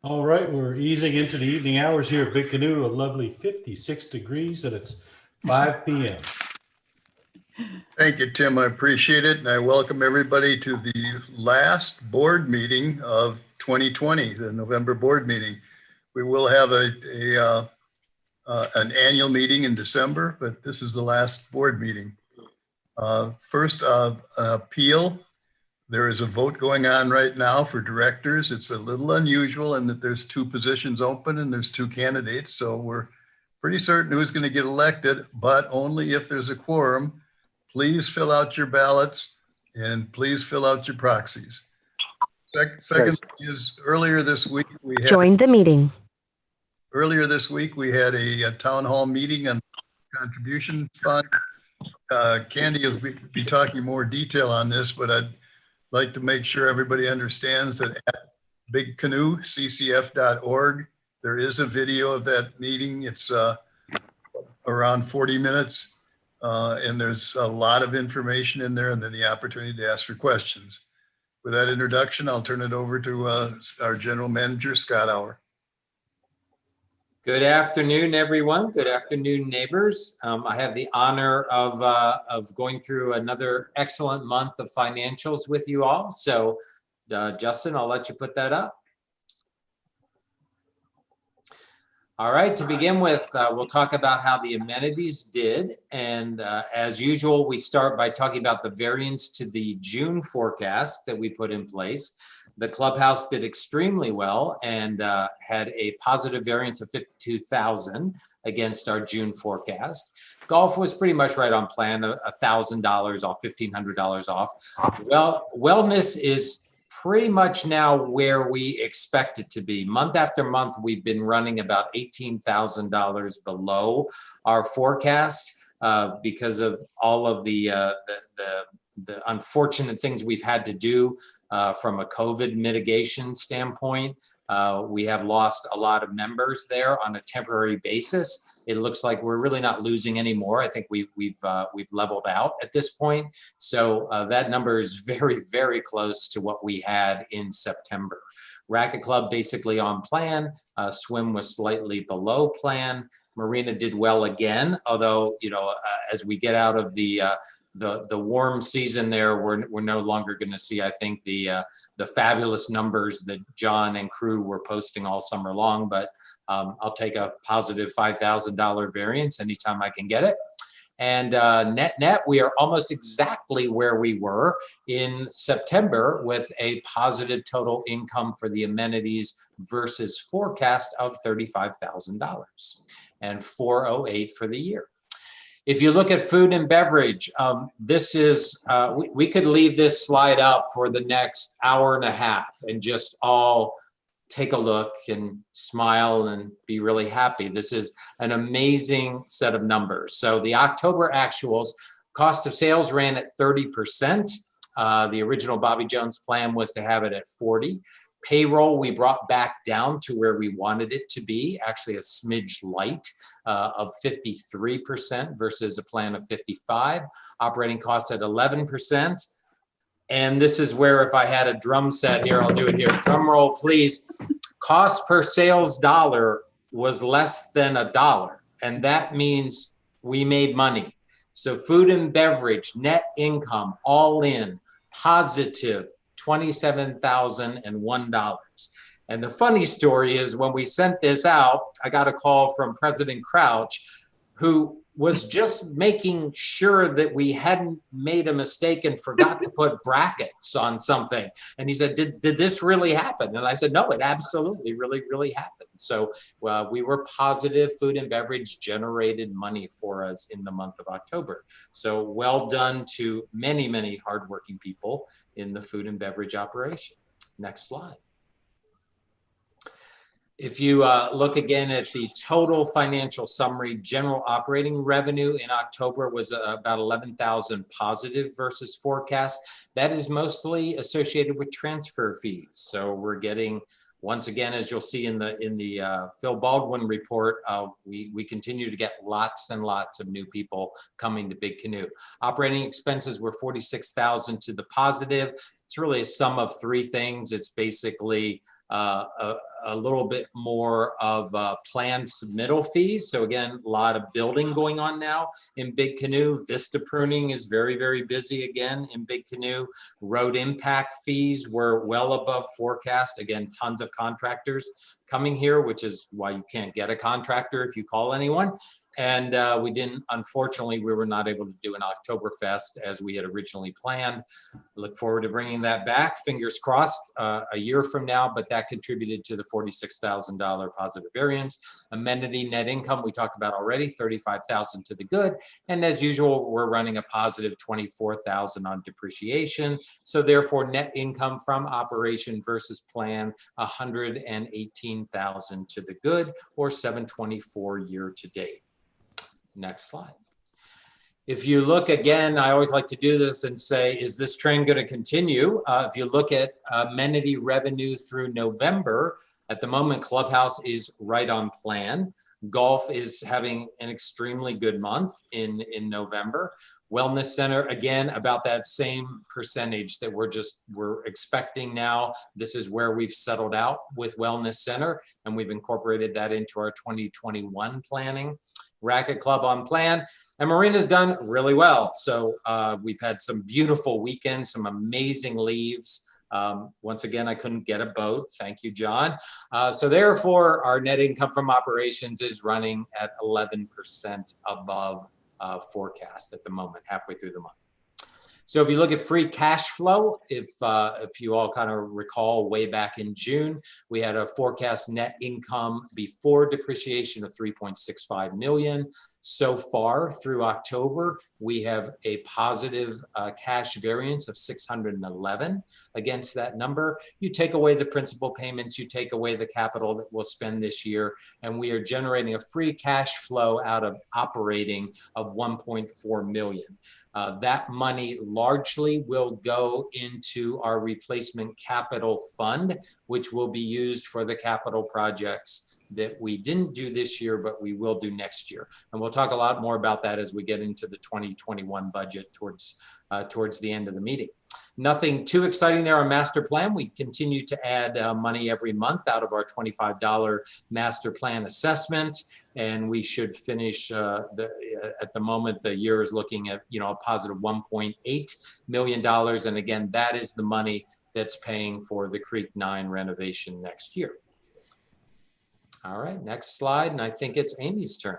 All right, we're easing into the evening hours here at Big Canoe, a lovely 56 degrees, and it's 5 p.m. Thank you, Tim. I appreciate it. And I welcome everybody to the last board meeting of 2020, the November board meeting. We will have an annual meeting in December, but this is the last board meeting. First, an appeal. There is a vote going on right now for directors. It's a little unusual in that there's two positions open and there's two candidates. So we're pretty certain who's going to get elected, but only if there's a quorum. Please fill out your ballots and please fill out your proxies. Second is earlier this week we had a town hall meeting on contribution fund. Candy will be talking more detail on this, but I'd like to make sure everybody understands that at bigcanoeccf.org, there is a video of that meeting. It's around 40 minutes. And there's a lot of information in there and then the opportunity to ask for questions. With that introduction, I'll turn it over to our general manager, Scott Auer. Good afternoon, everyone. Good afternoon, neighbors. I have the honor of going through another excellent month of financials with you all. So Justin, I'll let you put that up. All right, to begin with, we'll talk about how the amenities did. And as usual, we start by talking about the variance to the June forecast that we put in place. The clubhouse did extremely well and had a positive variance of 52,000 against our June forecast. Golf was pretty much right on plan, $1,000 off, $1,500 off. Well, wellness is pretty much now where we expect it to be. Month after month, we've been running about $18,000 below our forecast because of all of the unfortunate things we've had to do from a COVID mitigation standpoint. We have lost a lot of members there on a temporary basis. It looks like we're really not losing anymore. I think we've leveled out at this point. So that number is very, very close to what we had in September. Racquet Club basically on plan. Swim was slightly below plan. Marina did well again, although as we get out of the warm season there, we're no longer going to see, I think, the fabulous numbers that John and crew were posting all summer long. But I'll take a positive $5,000 variance anytime I can get it. And net, we are almost exactly where we were in September with a positive total income for the amenities versus forecast of $35,000 and $408 for the year. If you look at food and beverage, this is, we could leave this slide up for the next hour and a half and just all take a look and smile and be really happy. This is an amazing set of numbers. So the October actuals, cost of sales ran at 30%. The original Bobby Jones plan was to have it at 40. Payroll, we brought back down to where we wanted it to be, actually a smidge light of 53% versus a plan of 55. Operating costs at 11%. And this is where, if I had a drum set here, I'll do it here. Drum roll, please. Cost per sales dollar was less than $1. And that means we made money. So food and beverage, net income, all in, positive $27,001. And the funny story is when we sent this out, I got a call from President Crouch, who was just making sure that we hadn't made a mistake and forgot to put brackets on something. And he said, did this really happen? And I said, no, it absolutely really happened. So we were positive. Food and beverage generated money for us in the month of October. So well done to many hardworking people in the food and beverage operation. Next slide. If you look again at the total financial summary, general operating revenue in October was about 11,000 positive versus forecast. That is mostly associated with transfer fees. So we're getting, once again, as you'll see in the Phil Baldwin report, we continue to get lots and lots of new people coming to Big Canoe. Operating expenses were 46,000 to the positive. It's really a sum of three things. It's basically a little bit more of planned submittal fees. So again, a lot of building going on now in Big Canoe. Vista pruning is very, very busy again in Big Canoe. Road impact fees were well above forecast. Again, tons of contractors coming here, which is why you can't get a contractor if you call anyone. And unfortunately, we were not able to do an Oktoberfest as we had originally planned. Look forward to bringing that back, fingers crossed, a year from now, but that contributed to the $46,000 positive variance. Amenity net income, we talked about already, $35,000 to the good. And as usual, we're running a positive $24,000 on depreciation. So therefore, net income from operation versus plan, $118,000 to the good, or $724 year to date. Next slide. If you look again, I always like to do this and say, is this trend going to continue? If you look at amenity revenue through November, at the moment, Clubhouse is right on plan. Golf is having an extremely good month in November. Wellness Center, again, about that same percentage that we're expecting now. This is where we've settled out with Wellness Center, and we've incorporated that into our 2021 planning. Racquet Club on plan, and Marina's done really well. So we've had some beautiful weekends, some amazing leaves. Once again, I couldn't get a boat. Thank you, John. So therefore, our net income from operations is running at 11% above forecast at the moment, halfway through the month. So if you look at free cash flow, if you all kind of recall way back in June, we had a forecast net income before depreciation of 3.65 million. So far through October, we have a positive cash variance of 611 against that number. You take away the principal payments, you take away the capital that we'll spend this year, and we are generating a free cash flow out of operating of 1.4 million. That money largely will go into our replacement capital fund, which will be used for the capital projects that we didn't do this year, but we will do next year. And we'll talk a lot more about that as we get into the 2021 budget towards the end of the meeting. Nothing too exciting there on master plan. We continue to add money every month out of our $25 master plan assessment, and we should finish at the moment the year is looking at a positive $1.8 million, and again that is the money that's paying for the Creek 9 renovation next year. All right, next slide, and I think it's Amy's turn.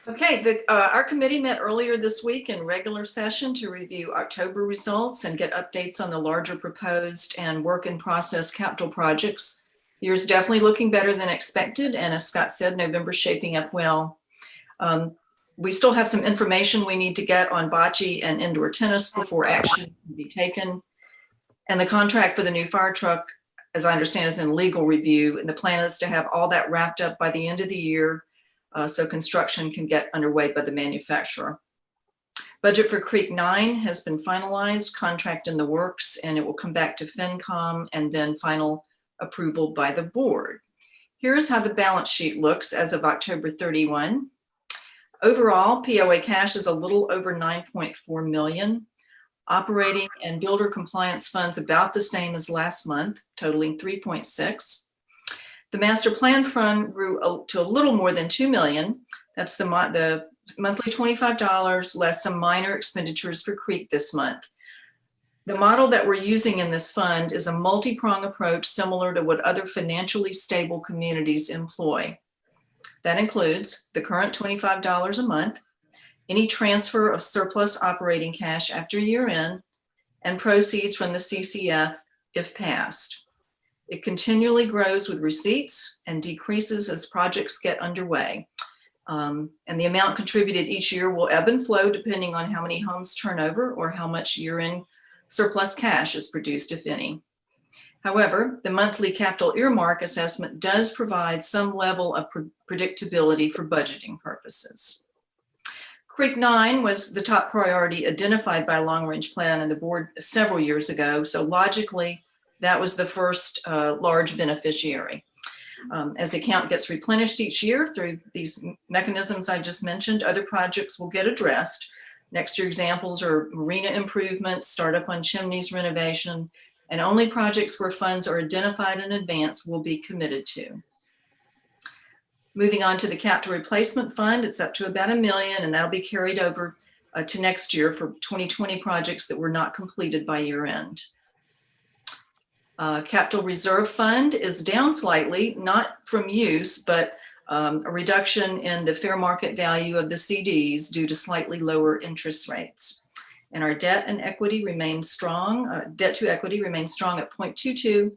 Okay, our committee met earlier this week in regular session to review October results and get updates on the larger proposed and work in process capital projects. The year's definitely looking better than expected, and as Scott said, November's shaping up well. We still have some information we need to get on bocce and indoor tennis before action can be taken. And the contract for the new fire truck, as I understand, is in legal review, and the plan is to have all that wrapped up by the end of the year, so construction can get underway by the manufacturer. Budget for Creek 9 has been finalized, contract in the works, and it will come back to FinCom and then final approval by the board. Here's how the balance sheet looks as of October 31. Overall, POA cash is a little over 9.4 million. Operating and builder compliance funds about the same as last month, totaling 3.6. The master plan fund grew to a little more than 2 million. That's the monthly $25 less some minor expenditures for Creek this month. The model that we're using in this fund is a multi-prong approach similar to what other financially stable communities employ. That includes the current $25 a month, any transfer of surplus operating cash after year end, and proceeds from the CCF if passed. It continually grows with receipts and decreases as projects get underway. And the amount contributed each year will ebb and flow depending on how many homes turn over or how much year-end surplus cash is produced, if any. However, the monthly capital earmark assessment does provide some level of predictability for budgeting purposes. Creek 9 was the top priority identified by Long Range Plan and the board several years ago. So logically, that was the first large beneficiary. As the account gets replenished each year through these mechanisms I just mentioned, other projects will get addressed, Next year examples are marina improvements, startup on chimneys renovation, and only projects where funds are identified in advance will be committed to. Moving on to the capital replacement fund, it's up to about $1 million, and that'll be carried over to next year for 2020 projects that were not completed by year end. Capital reserve fund is down slightly, not from use, but a reduction in the fair market value of the CDs due to slightly lower interest rates. And our debt and equity remains strong. Debt to equity remains strong at 0.22,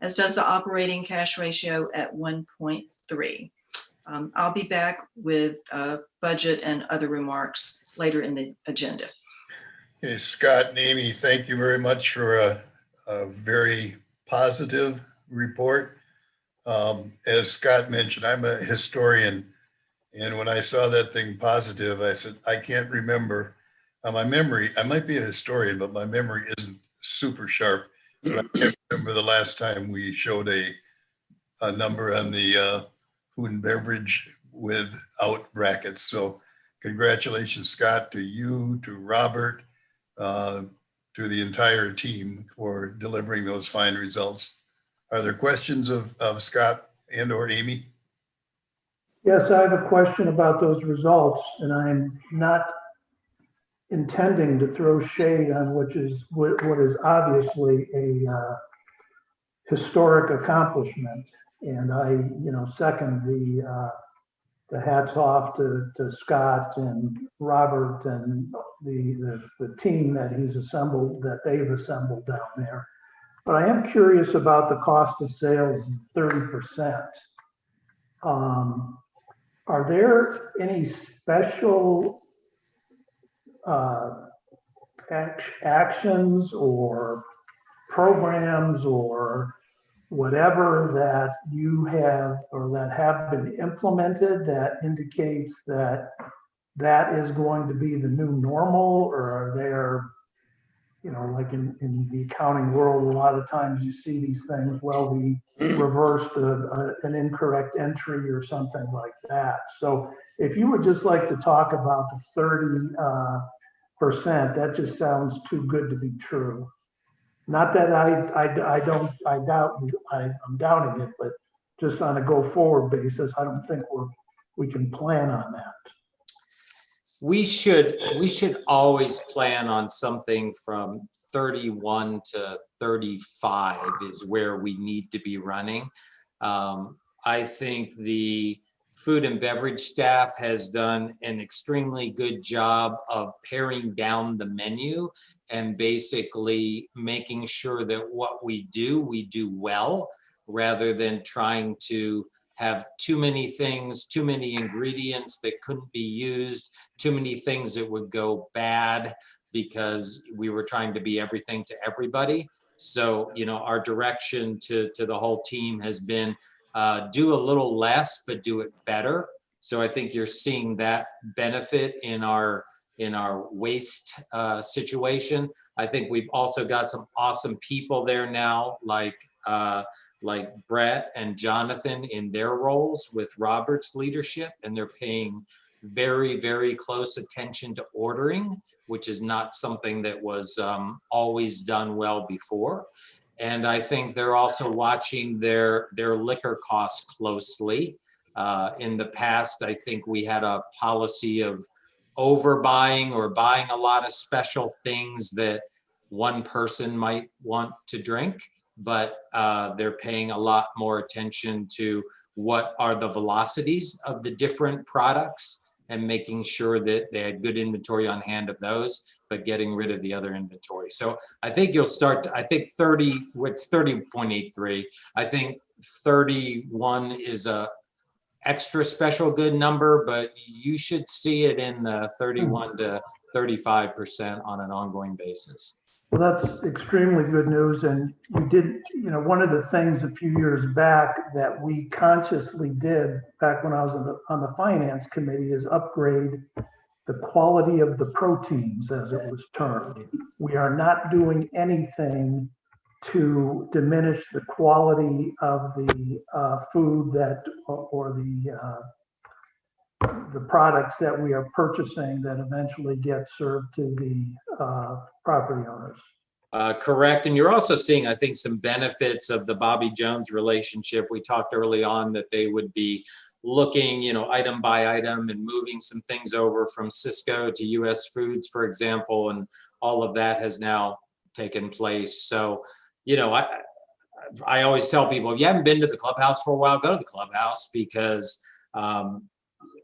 as does the operating cash ratio at 1.3. I'll be back with budget and other remarks later in the agenda. Okay, Scott and Amy, thank you very much for a very positive report. As Scott mentioned, I'm a historian, and when I saw that thing positive, I said, I can't remember. My memory, I might be a historian, but my memory isn't super sharp. But I can't remember the last time we showed a number on the food and beverage without brackets. So congratulations, Scott, to you, to Robert, to the entire team for delivering those fine results. Are there questions of Scott and or Amy? Yes, I have a question about those results, and I'm not intending to throw shade on what is obviously a historic accomplishment. And I, second the hats off to Scott and Robert and the team that he's assembled, that they've assembled down there. But I am curious about the cost of sales, 30%. Are there any special actions or programs or whatever that you have or that have been implemented that indicates that that is going to be the new normal? Or are there, like in the accounting world, a lot of times you see these things, well, we reversed an incorrect entry or something like that. So if you would just like to talk about the 30%, that just sounds too good to be true. Not that I'm doubting it, but just on a go forward basis, I don't think we can plan on that. We should always plan on something from 31 to 35 is where we need to be running. I think the food and beverage staff has done an extremely good job of paring down the menu and basically making sure that what we do well, rather than trying to have too many things, too many ingredients that couldn't be used, too many things that would go bad because we were trying to be everything to everybody. So, our direction to the whole team has been do a little less, but do it better. So I think you're seeing that benefit in our waste situation. I think we've also got some awesome people there now, like Brett and Jonathan in their roles with Robert's leadership, and they're paying very, very close attention to ordering, which is not something that was always done well before. And I think they're also watching their liquor costs closely. In the past, I think we had a policy of overbuying or buying a lot of special things that one person might want to drink, but they're paying a lot more attention to what are the velocities of the different products and making sure that they had good inventory on hand of those, but getting rid of the other inventory. So I think you'll start to, I think 30.83. I think 31 is a extra special good number, but you should see it in the 31 to 35% on an ongoing basis. Well, that's extremely good news. And we did, one of the things a few years back that we consciously did back when I was on the finance committee is upgrade the quality of the proteins, as it was termed. We are not doing anything to diminish the quality of the food that, or the products that we are purchasing that eventually get served to the property owners. Correct. And you're also seeing, I think, some benefits of the Bobby Jones relationship. We talked early on that they would be looking, item by item and moving some things over from Cisco to US Foods, for example, and all of that has now taken place. So, I always tell people, if you haven't been to the clubhouse for a while, go to the clubhouse, because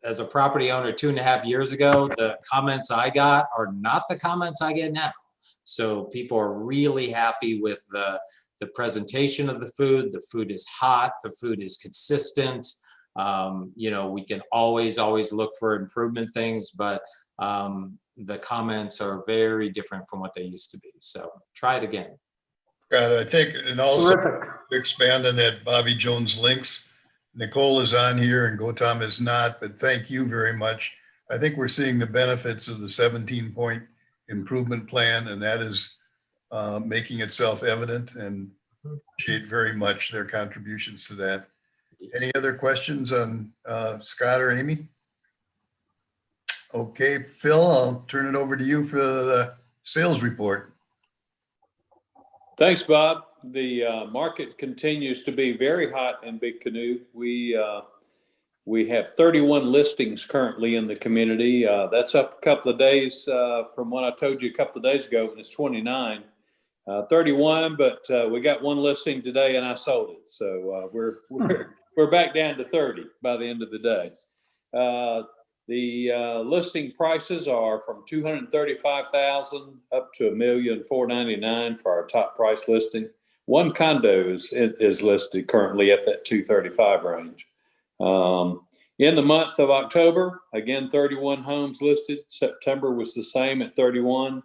as a property owner 2.5 years ago, the comments I got are not the comments I get now. So people are really happy with the presentation of the food. The food is hot. The food is consistent. We can always look for improvement things, but the comments are very different from what they used to be. So try it again. God, I think, and also Terrific. to expand on that Bobby Jones links, Nicole is on here and Gotam is not, but thank you very much. I think we're seeing the benefits of the 17-point improvement plan, and that is making itself evident, and appreciate very much their contributions to that. Any other questions on Scott or Amy? Okay, Phil, I'll turn it over to you for the sales report. Thanks, Bob. The market continues to be very hot in Big Canoe. We have 31 listings currently in the community. That's up a couple of days from what I told you a couple of days ago when it's 29. 31, but we got one listing today and I sold it. So we're back down to 30 by the end of the day. The listing prices are from $235,000 up to $1,499,000 for our top price listing. One condo is listed currently at that $235,000 range. In the month of October, again, 31 homes listed. September was the same at 31.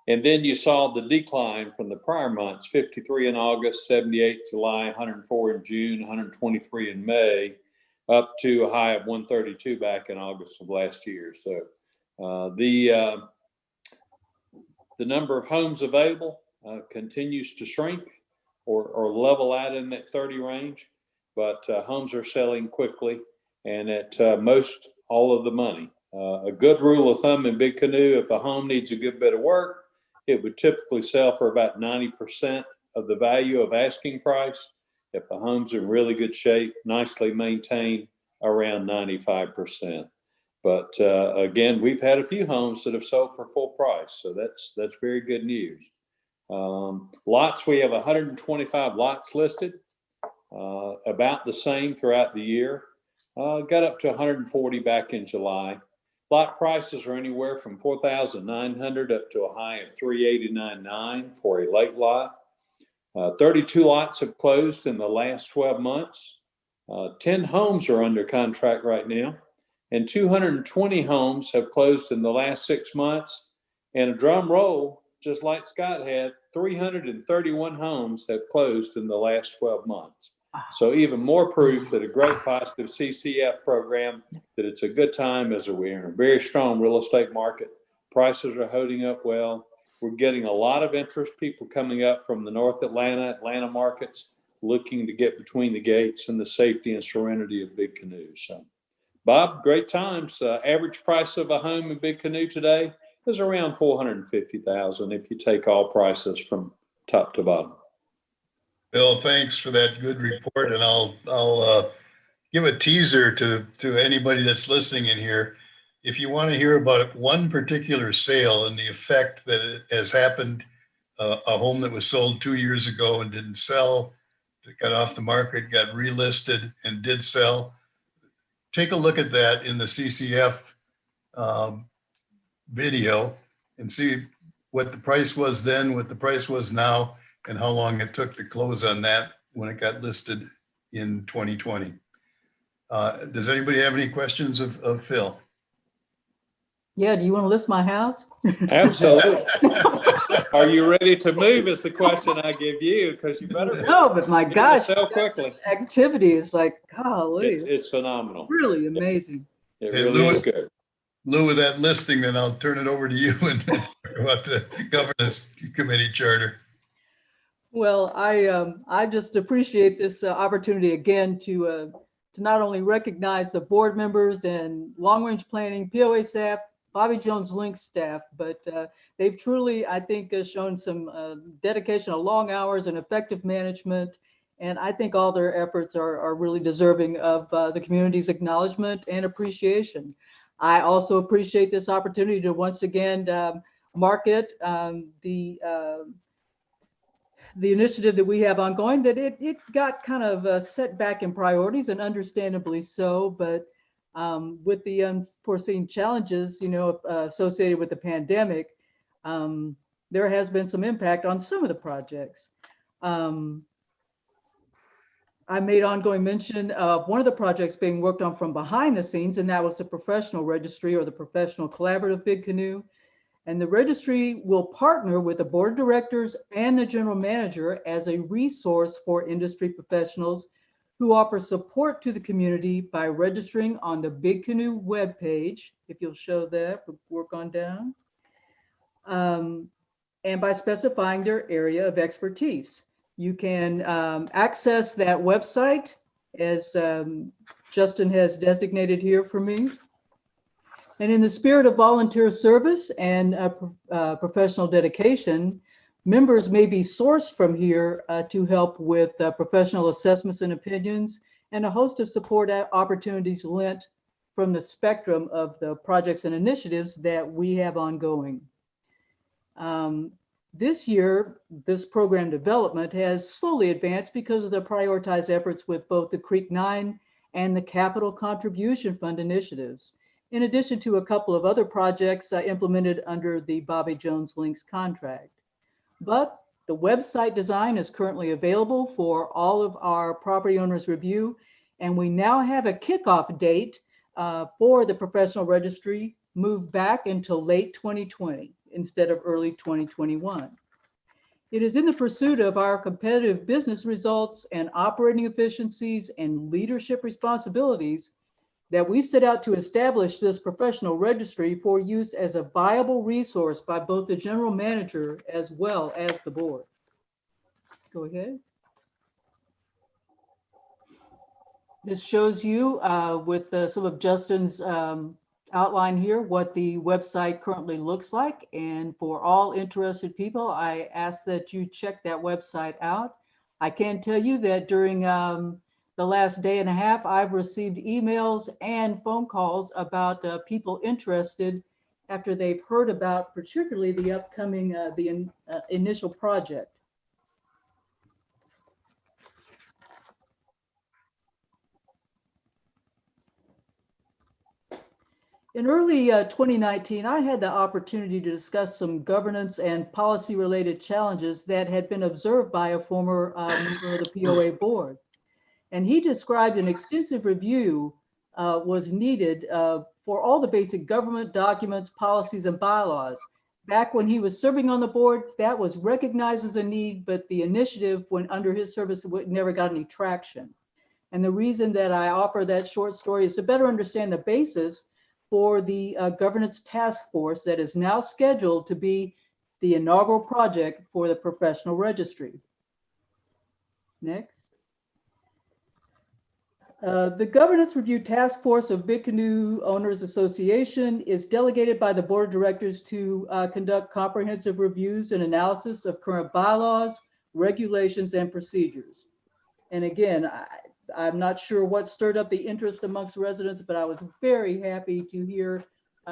And then you saw the decline from the prior months, 53 in August, 78 July, 104 in June, 123 in May, up to a high of 132 back in August of last year. So the number of homes available continues to shrink or level out in that 30 range, but homes are selling quickly and at most all of the money. A good rule of thumb in Big Canoe, if a home needs a good bit of work, it would typically sell for about 90% of the value of asking price. If the home's in really good shape, nicely maintained, around 95%. But again, we've had a few homes that have sold for full price, so that's very good news. Lots, we have 125 lots listed, about the same throughout the year. Got up to 140 back in July. Lot prices are anywhere from $4,900 up to a high of $389,900 for a late lot. 32 lots have closed in the last 12 months. 10 homes are under contract right now, and 220 homes have closed in the last 6 months. And a drum roll, just like Scott had, 331 homes have closed in the last 12 months. So even more proof that a great positive CCF program, that it's a good time as we're in a very strong real estate market. Prices are holding up well. We're getting a lot of interest, people coming up from the North Atlanta markets, looking to get between the gates and the safety and serenity of Big Canoe. So, Bob, great times. Average price of a home in Big Canoe today is around $450,000 if you take all prices from top to bottom. Bill, thanks for that good report, and I'll give a teaser to anybody that's listening in here. If you want to hear about one particular sale and the effect that it has happened, a home that was sold 2 years ago and didn't sell, that got off the market, got relisted and did sell, take a look at that in the CCF video and see what the price was then, what the price was now, and how long it took to close on that when it got listed in 2020. Does anybody have any questions of Phil? Yeah, do you want to list my house? Absolutely. Are you ready to move is the question I give you, because you better No, but my gosh, sell quickly. activity is like, golly, It's phenomenal. really amazing. It Hey, really is good. Lou, with that listing, then I'll turn it over to you and talk about the governance committee charter. Well, I just appreciate this opportunity again to to not only recognize the board members and long-range planning, POA staff, Bobby Jones Link staff, but they've truly, I think, shown some dedication of long hours and effective management. And I think all their efforts are really deserving of the community's acknowledgement and appreciation. I also appreciate this opportunity to once again market the initiative that we have ongoing, that it got kind of set back in priorities, and understandably so, but with the unforeseen challenges, associated with the pandemic, there has been some impact on some of the projects. I made ongoing mention of one of the projects being worked on from behind the scenes, and that was the professional registry, or the professional collaborative Big Canoe. And the registry will partner with the board of directors and the general manager as a resource for industry professionals who offer support to the community by registering on the Big Canoe webpage, if you'll show that, work on down, and by specifying their area of expertise. You can access that website as Justin has designated here for me. And in the spirit of volunteer service and professional dedication, members may be sourced from here to help with professional assessments and opinions, and a host of support opportunities lent from the spectrum of the projects and initiatives that we have ongoing. This year, this program development has slowly advanced because of the prioritized efforts with both the Creek 9 and the Capital Contribution Fund initiatives, in addition to a couple of other projects implemented under the Bobby Jones Links contract. But the website design is currently available for all of our property owners' review, and we now have a kickoff date for the professional registry moved back until late 2020 instead of early 2021. It is in the pursuit of our competitive business results and operating efficiencies and leadership responsibilities that we've set out to establish this professional registry for use as a viable resource by both the general manager as well as the board. Go ahead. This shows you with some of Justin's outline here what the website currently looks like. And for all interested people, I ask that you check that website out. I can tell you that during the last day and a half, I've received emails and phone calls about people interested after they've heard about particularly the upcoming, initial project. In early 2019, I had the opportunity to discuss some governance and policy related challenges that had been observed by a former member of the POA board. And he described an extensive review was needed for all the basic government documents, policies, and bylaws. Back when he was serving on the board, that was recognized as a need, but the initiative went under his service never got any traction. And the reason that I offer that short story is to better understand the basis for the governance task force that is now scheduled to be the inaugural project for the professional registry. Next. The Governance Review Task Force of Big Canoe Owners Association is delegated by the board of directors to conduct comprehensive reviews and analysis of current bylaws, regulations, and procedures. And again, I'm not sure what stirred up the interest amongst residents, but I was very happy to hear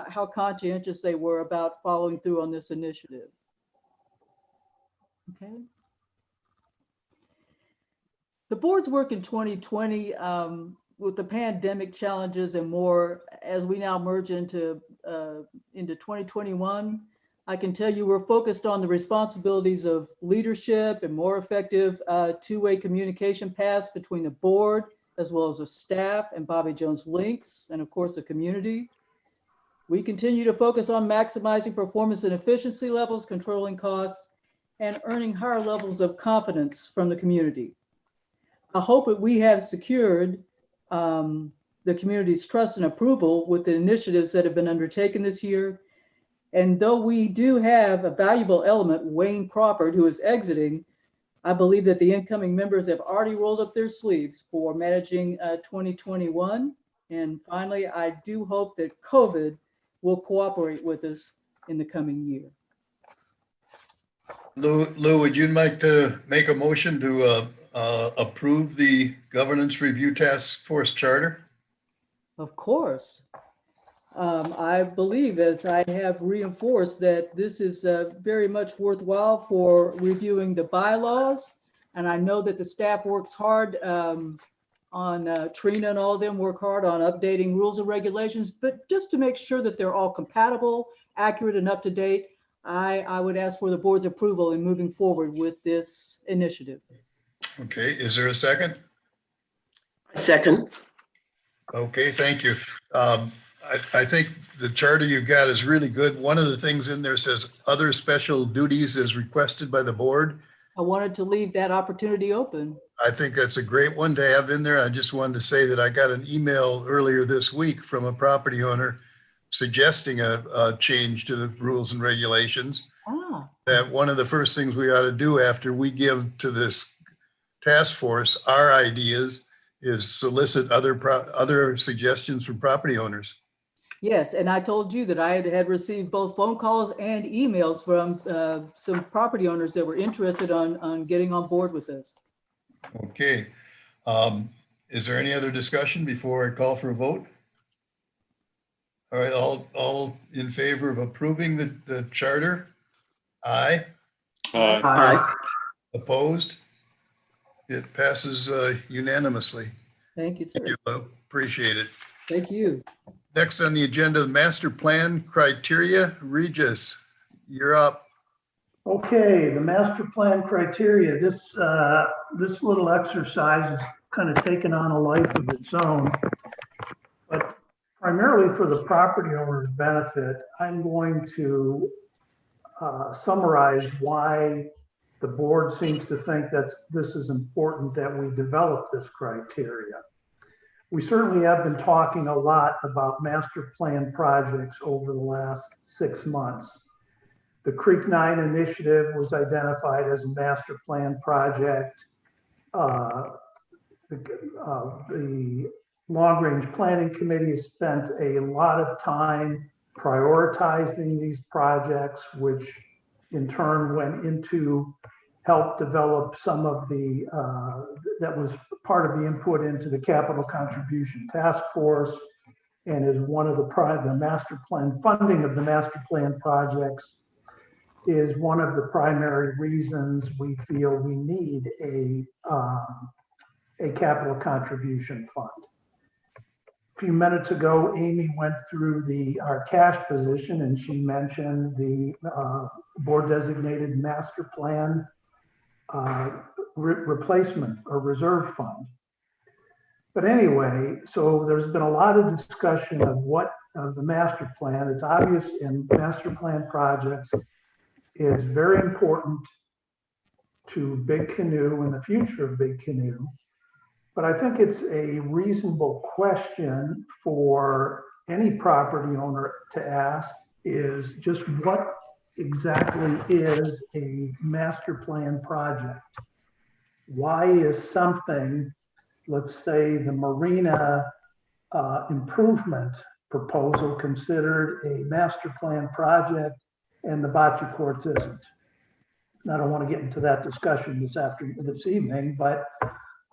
how conscientious they were about following through on this initiative. Okay. The board's work in 2020 with the pandemic challenges and more as we now merge into 2021, I can tell you we're focused on the responsibilities of leadership and more effective two-way communication paths between the board as well as the staff and Bobby Jones Links and of course the community. We continue to focus on maximizing performance and efficiency levels, controlling costs, and earning higher levels of confidence from the community. I hope that we have secured the community's trust and approval with the initiatives that have been undertaken this year. And though we do have a valuable element, Wayne Crawford, who is exiting, I believe that the incoming members have already rolled up their sleeves for managing 2021. And finally, I do hope that COVID will cooperate with us in the coming year. Lou, would you like to make a motion to approve the Governance Review Task Force Charter? Of course. I believe, as I have reinforced, that this is very much worthwhile for reviewing the bylaws. And I know that the staff works hard on Trina and all of them work hard on updating rules and regulations, but just to make sure that they're all compatible, accurate, and up to date, I would ask for the board's approval in moving forward with this initiative. Okay, is there a second? Second. Okay, thank you. I think the charter you've got is really good. One of the things in there says other special duties as requested by the board. I wanted to leave that opportunity open. I think that's a great one to have in there. I just wanted to say that I got an email earlier this week from a property owner suggesting a change to the rules and regulations. That one of the first things we ought to do after we give to this task force our ideas is solicit other suggestions from property owners. Yes, and I told you that I had received both phone calls and emails from some property owners that were interested on getting on board with this. Okay. Is there any other discussion before I call for a vote? All right, all in favor of approving the charter? Aye. Aye. Opposed? It passes unanimously. Thank you, sir. Thank you, Lou. Appreciate it. Thank you. Next on the agenda, the master plan criteria. Regis, you're up. Okay, the master plan criteria, this little exercise has kind of taken on a life of its own. But primarily for the property owner's benefit, I'm going to summarize why the board seems to think that this is important that we develop this criteria. We certainly have been talking a lot about master plan projects over the last 6 months. The Creek 9 initiative was identified as a master plan project. The Long Range Planning Committee has spent a lot of time prioritizing these projects, which in turn went into help develop some of the, that was part of the input into the Capital Contribution Task Force, and is one of the master plan funding of the master plan projects is one of the primary reasons we feel we need a capital contribution fund. A few minutes ago, Amy went through our cash position, and she mentioned the board designated master plan replacement or reserve fund. But anyway, so there's been a lot of discussion of the master plan. It's obvious in master plan projects, it's very important to Big Canoe and the future of Big Canoe. But I think it's a reasonable question for any property owner to ask is just what exactly is a master plan project? Why is something, let's say the marina improvement proposal, considered a master plan project and the bocce courts isn't? And I don't want to get into that discussion this evening, but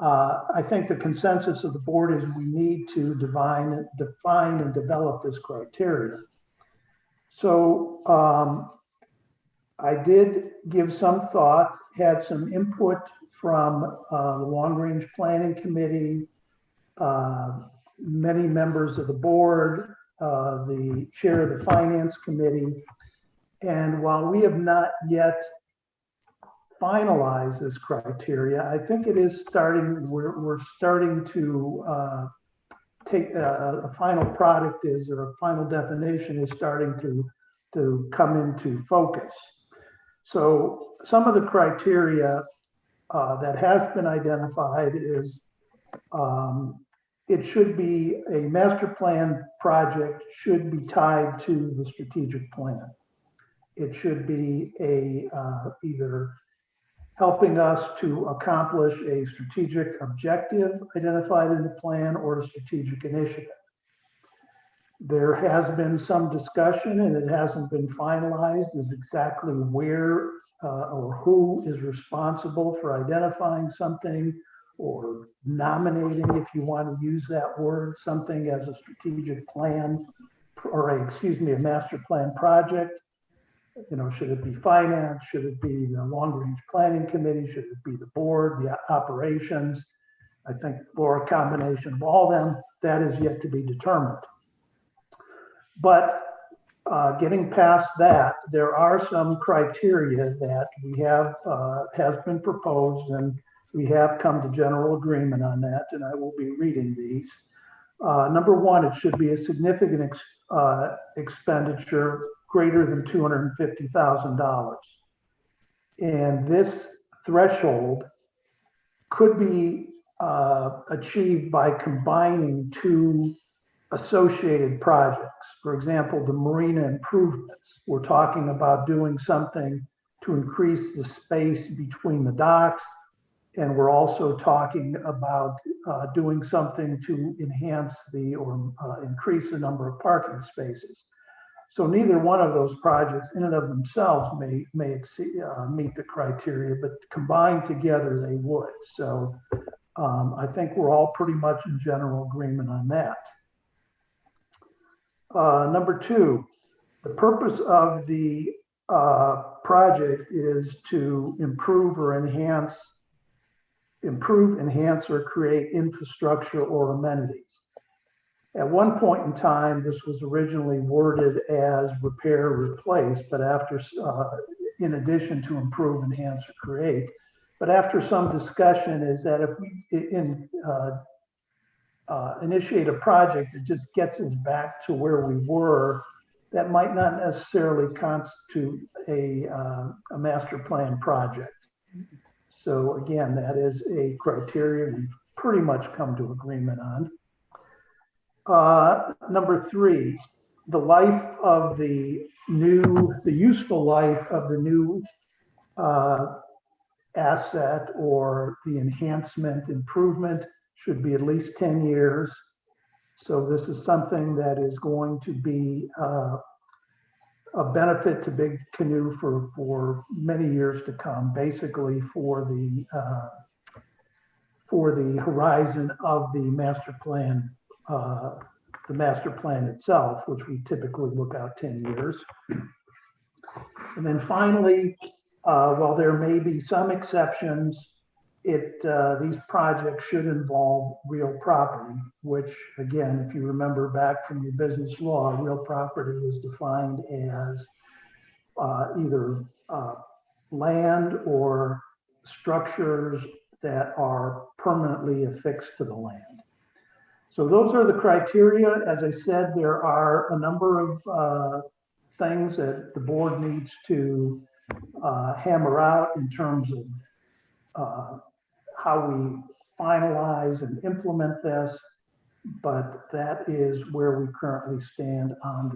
I think the consensus of the board is we need to define and develop this criteria. So I did give some thought, had some input from the Long Range Planning Committee, many members of the board, the chair of the Finance Committee. And while we have not yet finalized this criteria, I think it is starting, we're starting to take a final product or a final definition is starting to come into focus. So some of the criteria that has been identified is it should be a master plan project should be tied to the strategic plan. It should be either helping us to accomplish a strategic objective identified in the plan or a strategic initiative. There has been some discussion, and it hasn't been finalized, is exactly where or who is responsible for identifying something or nominating, if you want to use that word, something as a strategic plan or a master plan project. You know, should it be finance? Should it be the long range planning committee? Should it be the board, the operations? I think, or a combination of all them, that is yet to be determined. But getting past that, there are some criteria that we have has been proposed, and we have come to general agreement on that, and I will be reading these. Number one, it should be a significant expenditure greater than $250,000. And this threshold could be achieved by combining two associated projects. For example, the marina improvements. We're talking about doing something to increase the space between the docks, and we're also talking about doing something to enhance or increase the number of parking spaces. So neither one of those projects in and of themselves may meet the criteria, but combined together they would. So I think we're all pretty much in general agreement on that. Number two, the purpose of the project is to improve, enhance, or create infrastructure or amenities. At one point in time, this was originally worded as repair, replace, but after, in addition to improve, enhance, or create. But after some discussion is that if we initiate a project that just gets us back to where we were, that might not necessarily constitute a master plan project. So again, that is a criteria we've pretty much come to agreement on. Number three, the useful life of the new asset or the enhancement improvement should be at least 10 years. So this is something that is going to be a benefit to Big Canoe for many years to come, basically for the horizon of the master plan itself, which we typically look out 10 years. And then finally, while there may be some exceptions, these projects should involve real property, which again, if you remember back from your business law, real property is defined as either land or structures that are permanently affixed to the land. So those are the criteria. As I said, there are a number of things that the board needs to hammer out in terms of how we finalize and implement this, but that is where we currently stand on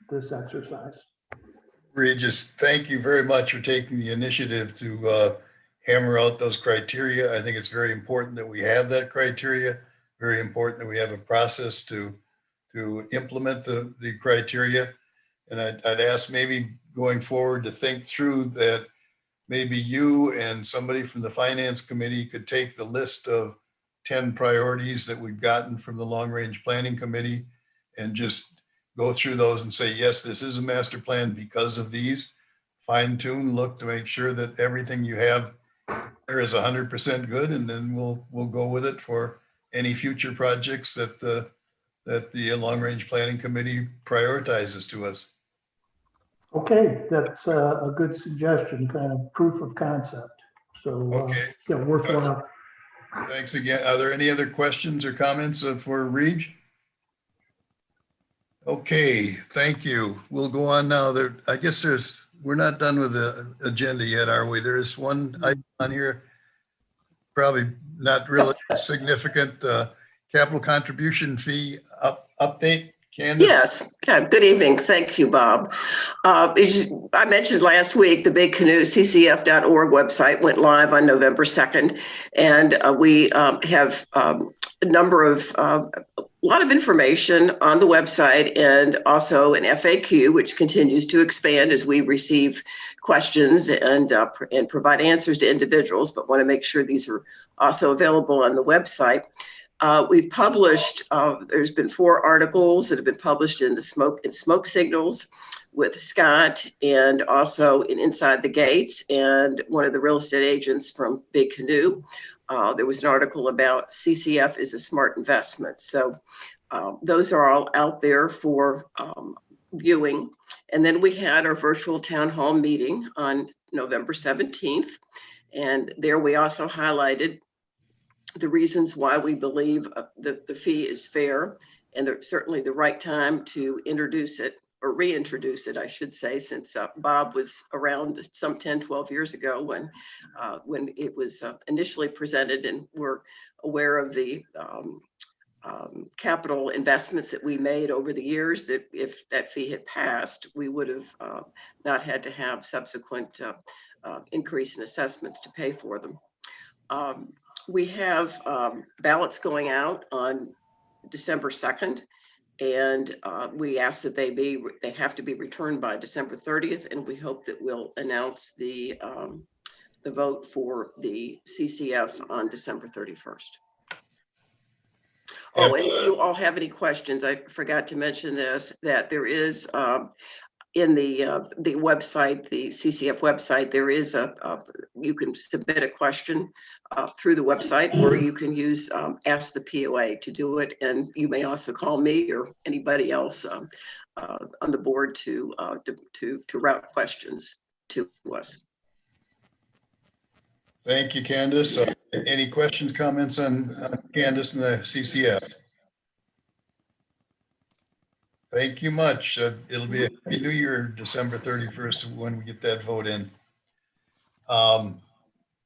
this exercise. Regis, thank you very much for taking the initiative to hammer out those criteria. I think it's very important that we have that criteria, very important that we have a process to implement the criteria. And I'd ask maybe going forward to think through that maybe you and somebody from the finance committee could take the list of 10 priorities that we've gotten from the long range planning committee and just go through those and say, yes, this is a master plan because of these. Fine tune, look to make sure that everything you have there is 100% good, and then we'll go with it for any future projects that the long range planning committee prioritizes to us. Okay, that's a good suggestion, kind of proof of concept. So Okay. Yeah, worthwhile. Thanks again. Are there any other questions or comments for Reg? Okay, thank you. We'll go on now. I guess we're not done with the agenda yet, are we? There's one item on here, probably not really significant, capital contribution fee update. Candace? Yes. Yeah, good evening. Thank you, Bob. I mentioned last week the Big Canoe ccf.org website went live on November 2nd, and we have a number of a lot of information on the website, and also an FAQ, which continues to expand as we receive questions and provide answers to individuals, but want to make sure these are also available on the website. We've published, there's been 4 articles that have been published in Smoke Signals with Scott, and also in Inside the Gates, and one of the real estate agents from Big Canoe. There was an article about CCF is a smart investment. So those are all out there for viewing. And then we had our virtual town hall meeting on November 17th. And there we also highlighted the reasons why we believe that the fee is fair, and certainly the right time to introduce it, or reintroduce it, I should say, since Bob was around some 10, 12 years ago when it was initially presented, and we're aware of the capital investments that we made over the years, that if that fee had passed, we would have not had to have subsequent increase in assessments to pay for them. We have ballots going out on December 2nd, and we ask that they have to be returned by December 30th, and we hope that we'll announce the vote for the CCF on December 31st. Oh, and if you all have any questions, I forgot to mention this, that there is in the website, the CCF website, there is you can submit a question through the website, or you can use Ask the POA to do it. And you may also call me or anybody else on the board to route questions to us. Thank you, Candace. Any questions, comments on Candace and the CCF? Thank you much. It'll be a happy New Year, December 31st, when we get that vote in.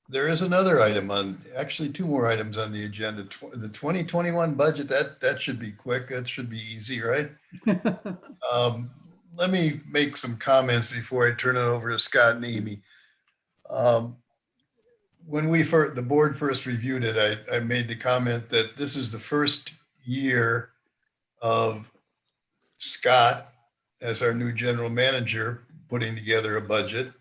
There is another item actually 2 more items on the agenda. The 2021 budget, that should be quick. That should be easy, right? Let me make some comments before I turn it over to Scott and Amy. When the board first reviewed it, I made the comment that this is the first year of Scott as our new general manager putting together a budget.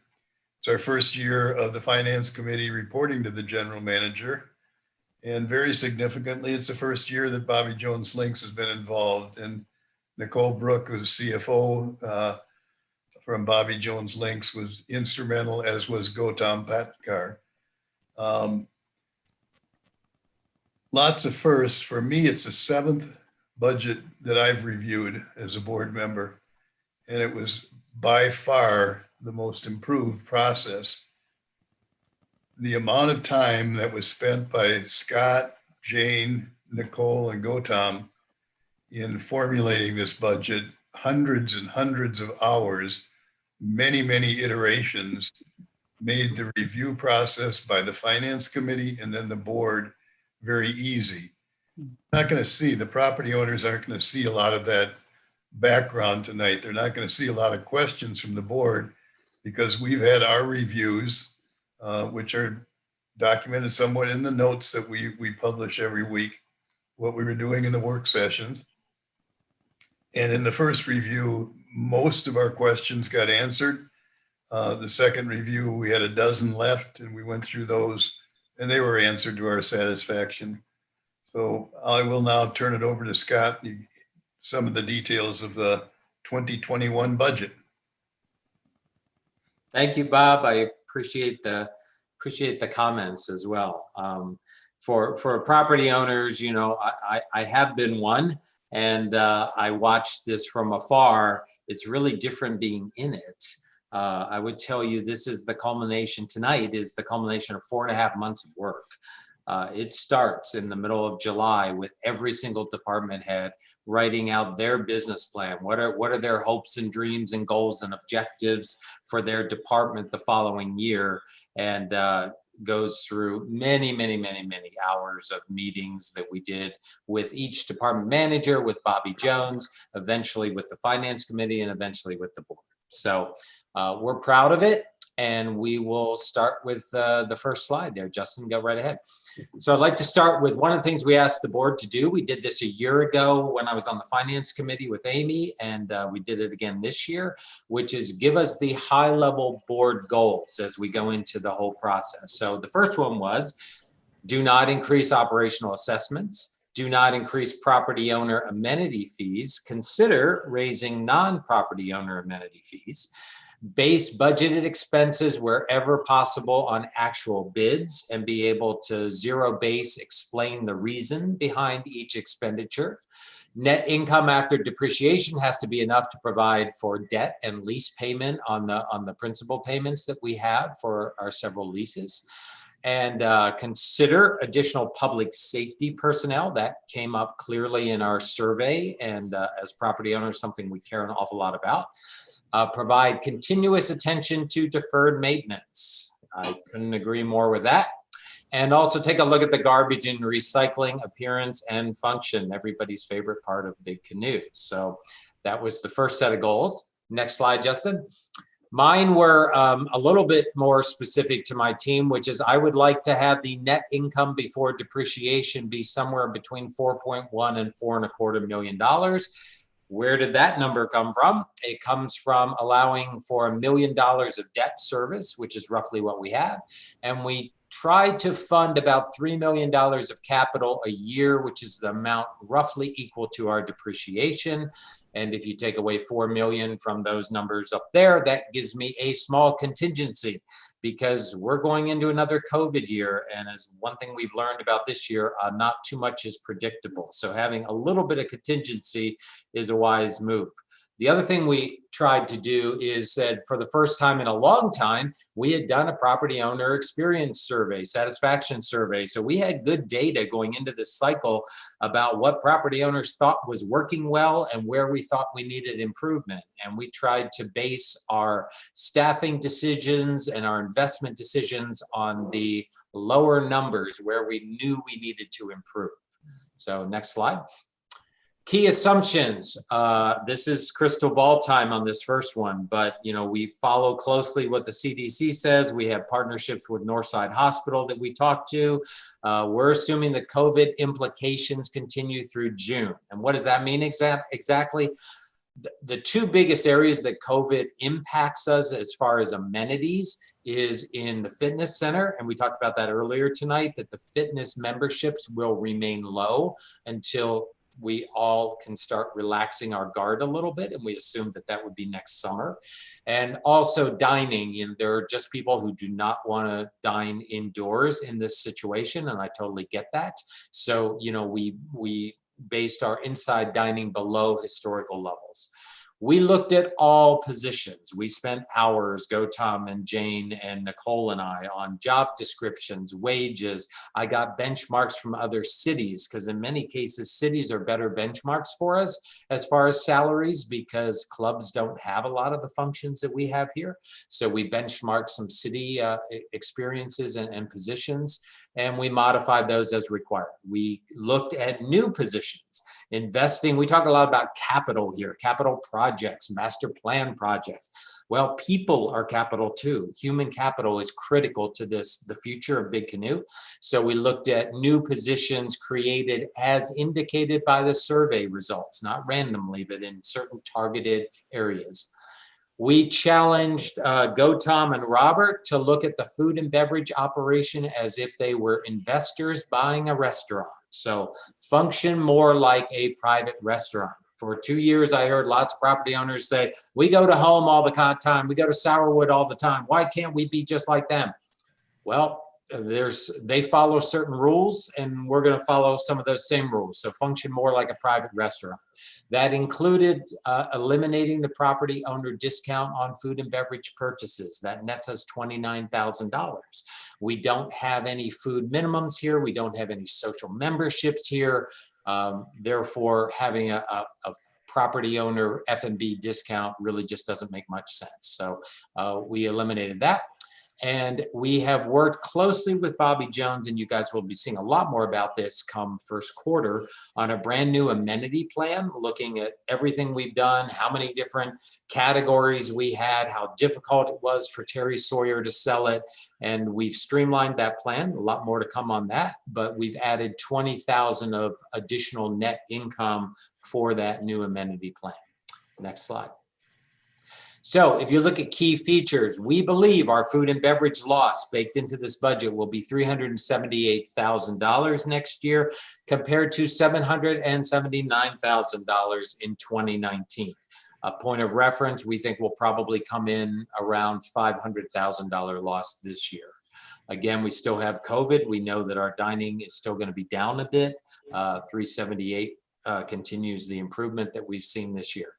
It's our first year of the finance committee reporting to the general manager. And very significantly, it's the first year that Bobby Jones Links has been involved. And Nicole Brook, who's CFO from Bobby Jones Links, was instrumental, as was Gautam Patkar. Lots of firsts. For me, it's the 7th budget that I've reviewed as a board member, and it was by far the most improved process. The amount of time that was spent by Scott, Jane, Nicole, and Gautam in formulating this budget, hundreds and hundreds of hours, many, many iterations, made the review process by the finance committee and then the board very easy. Not going to see, the property owners aren't going to see a lot of that background tonight. They're not going to see a lot of questions from the board, because we've had our reviews, which are documented somewhat in the notes that we publish every week, what we were doing in the work sessions. And in the first review, most of our questions got answered. The second review, we had a dozen left, and we went through those, and they were answered to our satisfaction. So I will now turn it over to Scott, some of the details of the 2021 budget. Thank you, Bob. I appreciate the comments as well. For property owners, you know, I have been one, and I watched this from afar. It's really different being in it. I would tell you this is the culmination, tonight is the culmination of 4.5 months of work. It starts in the middle of July with every single department head writing out their business plan. What are their hopes and dreams and goals and objectives for their department the following year? And goes through many, many, many, many hours of meetings that we did with each department manager, with Bobby Jones, eventually with the finance committee, and eventually with the board. So we're proud of it. And we will start with the first slide there. Justin, go right ahead. So I'd like to start with one of the things we asked the board to do. We did this a year ago when I was on the finance committee with Amy, and we did it again this year, which is give us the high level board goals as we go into the whole process. So the first one was do not increase operational assessments. Do not increase property owner amenity fees. Consider raising non-property owner amenity fees. Base budgeted expenses wherever possible on actual bids and be able to zero base explain the reason behind each expenditure. Net income after depreciation has to be enough to provide for debt and lease payment on the principal payments that we have for our several leases. And consider additional public safety personnel. That came up clearly in our survey, and as property owners, something we care an awful lot about. Provide continuous attention to deferred maintenance. I couldn't agree more with that. And also take a look at the garbage and recycling appearance and function, everybody's favorite part of Big Canoe. So that was the first set of goals. Next slide, Justin. Mine were a little bit more specific to my team, which is I would like to have the net income before depreciation be somewhere between 4.1 and $4.25 million. Where did that number come from? It comes from allowing for $1 million of debt service, which is roughly what we have. And we tried to fund about $3 million of capital a year, which is the amount roughly equal to our depreciation. And if you take away 4 million from those numbers up there, that gives me a small contingency, because we're going into another COVID year. And as one thing we've learned about this year, not too much is predictable. So having a little bit of contingency is a wise move. The other thing we tried to do is said for the first time in a long time, we had done a property owner experience survey, satisfaction survey. So we had good data going into this cycle about what property owners thought was working well and where we thought we needed improvement. And we tried to base our staffing decisions and our investment decisions on the lower numbers where we knew we needed to improve. So next slide. Key assumptions. This is crystal ball time on this first one, but we follow closely what the CDC says. We have partnerships with Northside Hospital that we talk to. We're assuming the COVID implications continue through June. And what does that mean exactly? The two biggest areas that COVID impacts us as far as amenities is in the fitness center. And we talked about that earlier tonight, that the fitness memberships will remain low until we all can start relaxing our guard a little bit. And we assumed that that would be next summer. And also dining, there are just people who do not want to dine indoors in this situation. And I totally get that. So, we based our inside dining below historical levels. We looked at all positions. We spent hours, Tom and Jane and Nicole and I, on job descriptions, wages. I got benchmarks from other cities, because in many cases, cities are better benchmarks for us as far as salaries, because clubs don't have a lot of the functions that we have here. So we benchmarked some city experiences and positions, and we modified those as required. We looked at new positions. Investing, we talk a lot about capital here, capital projects, master plan projects. Well, people are capital too. Human capital is critical to the future of Big Canoe. So we looked at new positions created as indicated by the survey results, not randomly, but in certain targeted areas. We challenged Tom and Robert to look at the food and beverage operation as if they were investors buying a restaurant. So function more like a private restaurant. For 2 years, I heard lots of property owners say, we go to Home all the time. We go to Sourwood all the time. Why can't we be just like them? Well, they follow certain rules, and we're going to follow some of those same rules. So function more like a private restaurant. That included eliminating the property owner discount on food and beverage purchases. That nets us $29,000. We don't have any food minimums here. We don't have any social memberships here. Therefore, having a property owner F&B discount really just doesn't make much sense. So we eliminated that. And we have worked closely with Bobby Jones, and you guys will be seeing a lot more about this come first quarter, on a brand new amenity plan, looking at everything we've done, how many different categories we had, how difficult it was for Terry Sawyer to sell it. And we've streamlined that plan, a lot more to come on that, but we've added 20,000 of additional net income for that new amenity plan. Next slide. So if you look at key features, we believe our food and beverage loss baked into this budget will be $378,000 next year, compared to $779,000 in 2019. A point of reference, we think will probably come in around $500,000 loss this year. Again, we still have COVID. We know that our dining is still going to be down a bit. 378 continues the improvement that we've seen this year.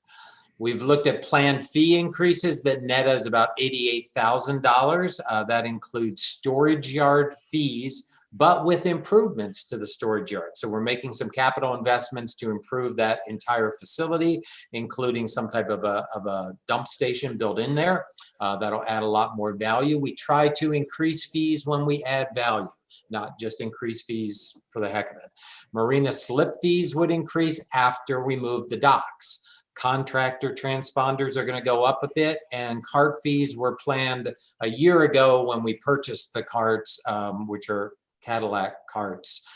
We've looked at planned fee increases that net us about $88,000. That includes storage yard fees, but with improvements to the storage yard. So we're making some capital investments to improve that entire facility, including some type of a dump station built in there. That'll add a lot more value. We try to increase fees when we add value, not just increase fees for the heck of it. Marina slip fees would increase after we move the docks. Contractor transponders are going to go up a bit, and cart fees were planned a year ago when we purchased the carts, which are Cadillac carts.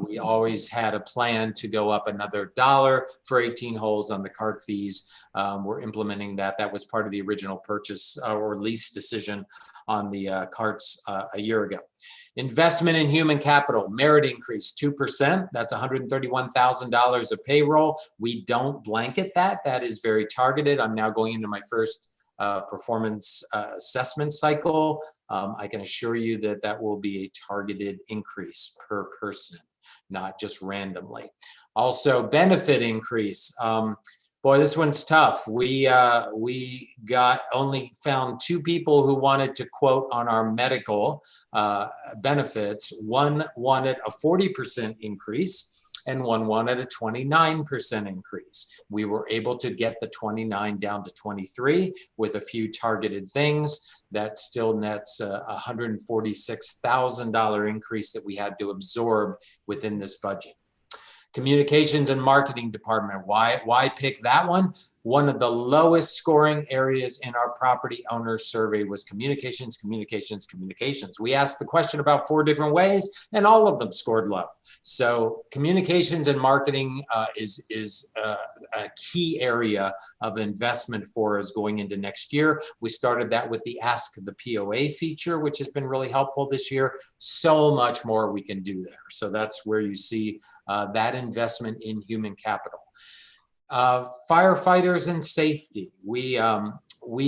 We always had a plan to go up another $1 for 18 holes on the cart fees. We're implementing that. That was part of the original purchase or lease decision on the carts a year ago. Investment in human capital, merit increase 2%. That's $131,000 of payroll. We don't blanket that. That is very targeted. I'm now going into my first performance assessment cycle. I can assure you that that will be a targeted increase per person, not just randomly. Also, benefit increase. Boy, this one's tough. We only found 2 people who wanted to quote on our medical benefits. One wanted a 40% increase and one wanted a 29% increase. We were able to get the 29 down to 23 with a few targeted things. That still nets a $146,000 increase that we had to absorb within this budget. Communications and marketing department. Why pick that one? One of the lowest scoring areas in our property owner survey was communications, communications, communications. We asked the question about 4 different ways, and all of them scored low. So communications and marketing is a key area of investment for us going into next year. We started that with the Ask the POA feature, which has been really helpful this year. So much more we can do there. So that's where you see that investment in human capital. Firefighters and safety. We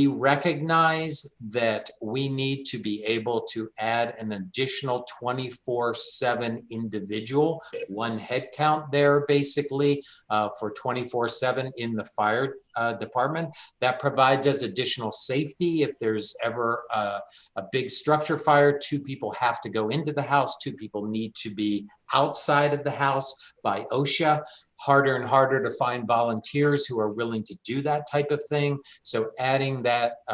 recognize that we need to be able to add an additional 24/7 individual, 1 head count there basically for 24/7 in the fire department. That provides us additional safety. If there's ever a big structure fire, 2 people have to go into the house, 2 people need to be outside of the house by OSHA. Harder and harder to find volunteers who are willing to do that type of thing. So adding that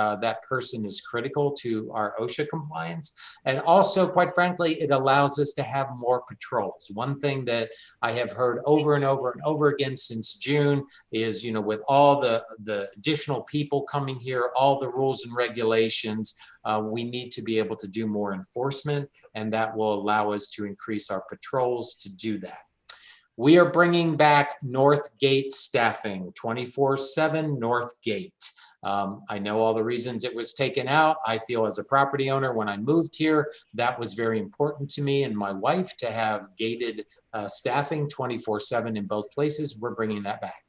person is critical to our OSHA compliance. And also, quite frankly, it allows us to have more patrols. One thing that I have heard over and over and over again since June is, with all the additional people coming here, all the rules and regulations, we need to be able to do more enforcement, and that will allow us to increase our patrols to do that. We are bringing back North Gate staffing, 24/7 North Gate. I know all the reasons it was taken out. I feel as a property owner, when I moved here, that was very important to me and my wife to have gated staffing 24/7 in both places. We're bringing that back.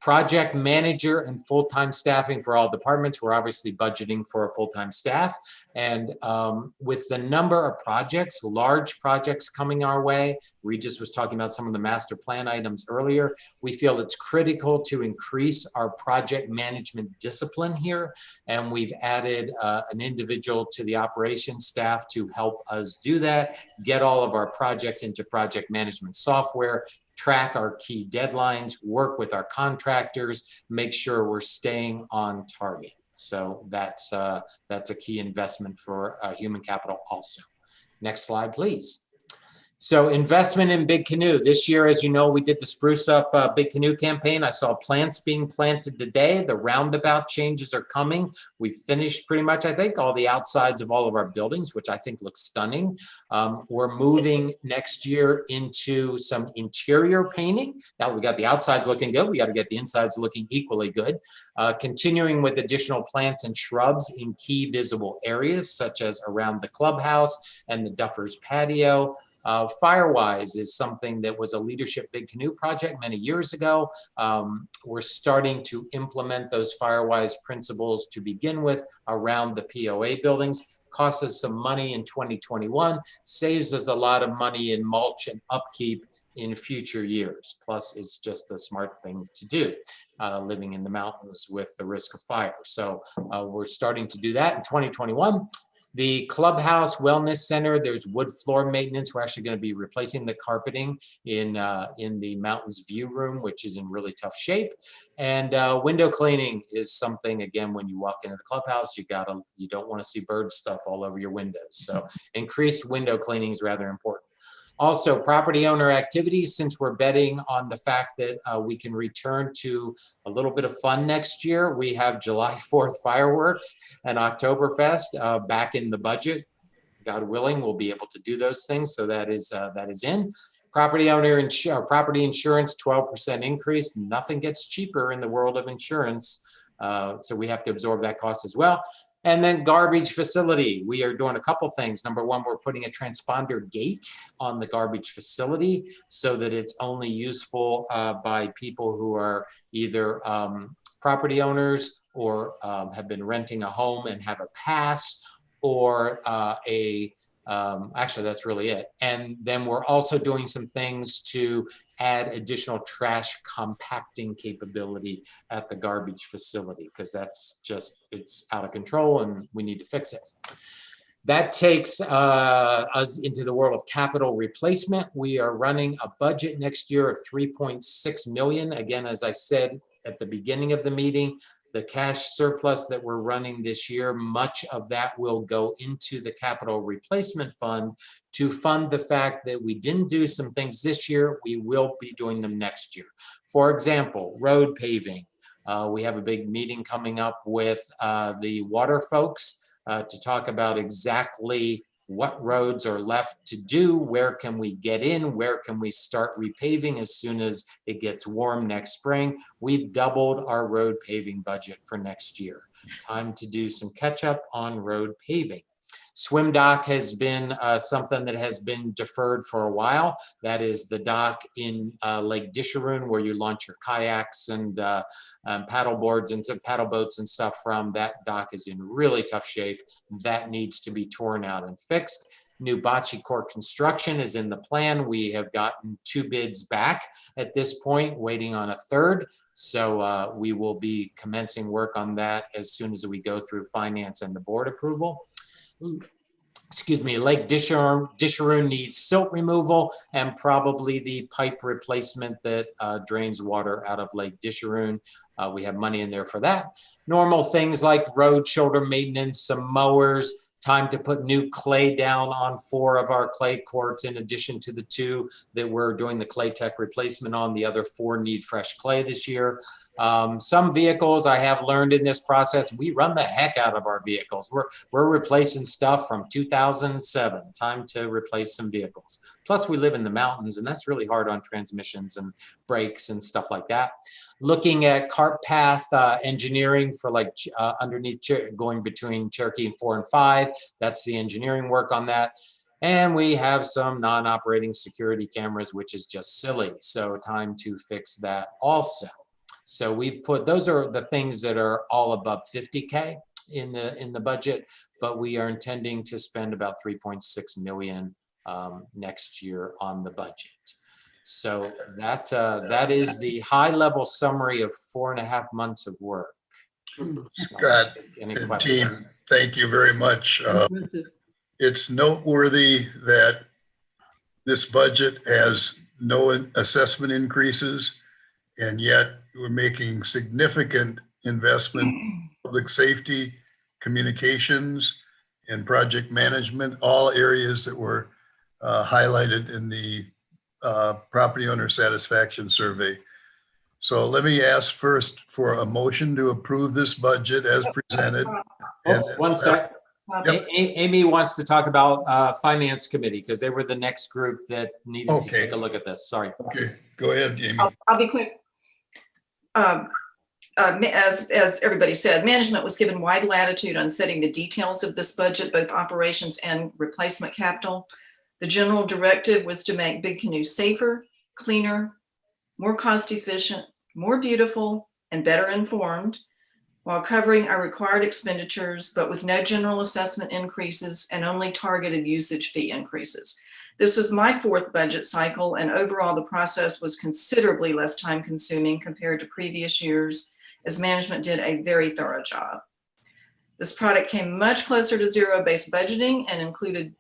Project manager and full-time staffing for all departments. We're obviously budgeting for a full-time staff. And with the number of projects, large projects coming our way, Regis was talking about some of the master plan items earlier, we feel it's critical to increase our project management discipline here. And we've added an individual to the operations staff to help us do that, get all of our projects into project management software, track our key deadlines, work with our contractors, make sure we're staying on target. So that's a key investment for human capital also. Next slide, please. So investment in Big Canoe. This year, as you know, we did the Spruce Up Big Canoe campaign. I saw plants being planted today. The roundabout changes are coming. We finished pretty much, I think, all the outsides of all of our buildings, which I think looks stunning. We're moving next year into some interior painting. Now we got the outsides looking good. We got to get the insides looking equally good. Continuing with additional plants and shrubs in key visible areas, such as around the clubhouse and the Duffers patio. Firewise is something that was a Leadership Big Canoe project many years ago. We're starting to implement those Firewise principles to begin with around the POA buildings. Costs us some money in 2021, saves us a lot of money in mulch and upkeep in future years. Plus, it's just a smart thing to do, living in the mountains with the risk of fire. So we're starting to do that in 2021. The Clubhouse Wellness Center, there's wood floor maintenance. We're actually going to be replacing the carpeting in the Mountains View Room, which is in really tough shape. And window cleaning is something, again, when you walk into the clubhouse, you don't want to see bird stuff all over your windows. So increased window cleaning is rather important. Also, property owner activities, since we're betting on the fact that we can return to a little bit of fun next year. We have July 4th fireworks and Oktoberfest back in the budget. God willing, we'll be able to do those things. So that is in. Property owner property insurance, 12% increase. Nothing gets cheaper in the world of insurance. So we have to absorb that cost as well. And then garbage facility, we are doing a couple things. Number one, we're putting a transponder gate on the garbage facility so that it's only useful by people who are either property owners or have been renting a home and have a pass, or actually that's really it. And then we're also doing some things to add additional trash compacting capability at the garbage facility, because it's out of control and we need to fix it. That takes us into the world of capital replacement. We are running a budget next year of 3.6 million. Again, as I said at the beginning of the meeting, the cash surplus that we're running this year, much of that will go into the capital replacement fund to fund the fact that we didn't do some things this year. We will be doing them next year. For example, road paving. We have a big meeting coming up with the water folks to talk about exactly what roads are left to do, where can we get in, where can we start repaving as soon as it gets warm next spring. We've doubled our road paving budget for next year. Time to do some catch up on road paving. Swim dock has been something that has been deferred for a while. That is the dock in Lake Disharoon, where you launch your kayaks and paddle boards and some paddle boats and stuff from. That dock is in really tough shape. That needs to be torn out and fixed. New bocce court construction is in the plan. We have gotten 2 bids back at this point, waiting on a 3rd. So we will be commencing work on that as soon as we go through finance and the board approval. Excuse me, Lake Disharoon needs silt removal and probably the pipe replacement that drains water out of Lake Disharoon. We have money in there for that. Normal things like road shoulder maintenance, some mowers, time to put new clay down on 4 of our clay courts in addition to the 2 that we're doing the clay tech replacement on. The other 4 need fresh clay this year. Some vehicles I have learned in this process, we run the heck out of our vehicles. We're replacing stuff from 2007. Time to replace some vehicles. Plus we live in the mountains and that's really hard on transmissions and brakes and stuff like that. Looking at cart path engineering for like underneath going between Cherokee and 4 and 5. That's the engineering work on that. And we have some non-operating security cameras, which is just silly. So time to fix that also. So we've put, those are the things that are all above 50K in the budget, but we are intending to spend about 3.6 million next year on the budget. So that is the high level summary of 4.5 months of work. Scott and team, thank you very much. It's noteworthy that this budget has no assessment increases, and yet we're making significant investment public safety, communications, and project management, all areas that were highlighted in the property owner satisfaction survey. So let me ask first for a motion to approve this budget as presented. And Oops, one sec. Yep. Amy wants to talk about Finance Committee because they were the next group that needed to Okay. take a look at this. Sorry. Okay, go ahead, Amy. I'll be quick. As everybody said, management was given wide latitude on setting the details of this budget, both operations and replacement capital. The general directive was to make Big Canoe safer, cleaner, more cost efficient, more beautiful, and better informed, while covering our required expenditures, but with no general assessment increases and only targeted usage fee increases. This was my fourth budget cycle, and overall the process was considerably less time consuming compared to previous years, as management did a very thorough job. This product came much closer to zero-based budgeting and included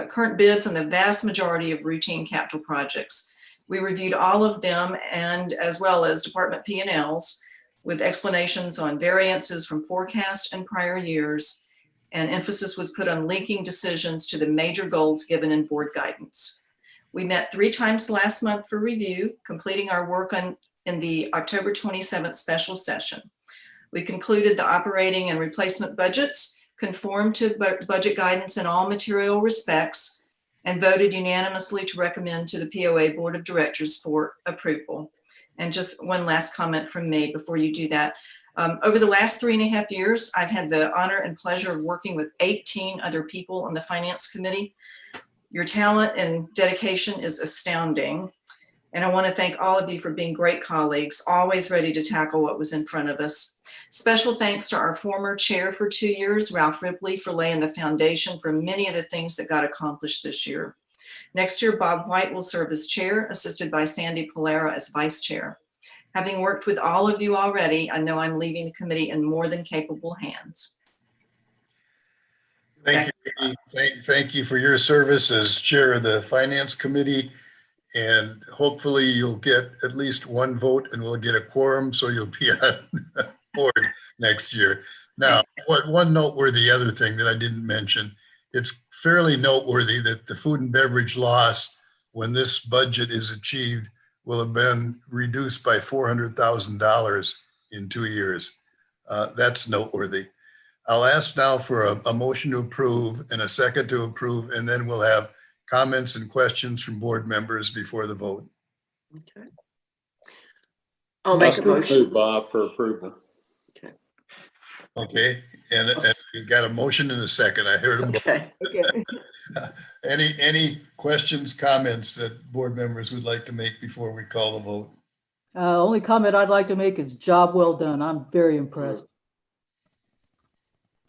current bids on the vast majority of routine capital projects. We reviewed all of them, and as well as department P&Ls, with explanations on variances from forecast and prior years, and emphasis was put on linking decisions to the major goals given in board guidance. We met 3 times last month for review, completing our work in the October 27th special session. We concluded the operating and replacement budgets conformed to budget guidance in all material respects, and voted unanimously to recommend to the POA Board of Directors for approval. And just one last comment from me before you do that. Over the last 3.5 years, I've had the honor and pleasure of working with 18 other people on the Finance Committee. Your talent and dedication is astounding. And I want to thank all of you for being great colleagues, always ready to tackle what was in front of us. Special thanks to our former chair for 2 years, Ralph Ripley, for laying the foundation for many of the things that got accomplished this year. Next year, Bob White will serve as chair, assisted by Sandy Polera as vice chair. Having worked with all of you already, I know I'm leaving the committee in more than capable hands. Thank you, Amy. Thank you for your service as chair of the Finance Committee. And hopefully you'll get at least 1 vote and we'll get a quorum, so you'll be on board next year. Now, one noteworthy other thing that I didn't mention, it's fairly noteworthy that the food and beverage loss, when this budget is achieved, will have been reduced by $400,000 in 2 years. That's noteworthy. I'll ask now for a motion to approve and a second to approve, and then we'll have comments and questions from board members before the vote. Okay. I'll make a motion. Move Bob for approval. Okay, and you got a motion and a second. I heard them both. Okay. Okay. Any questions, comments that board members would like to make before we call the vote? Only comment I'd like to make is job well done. I'm very impressed.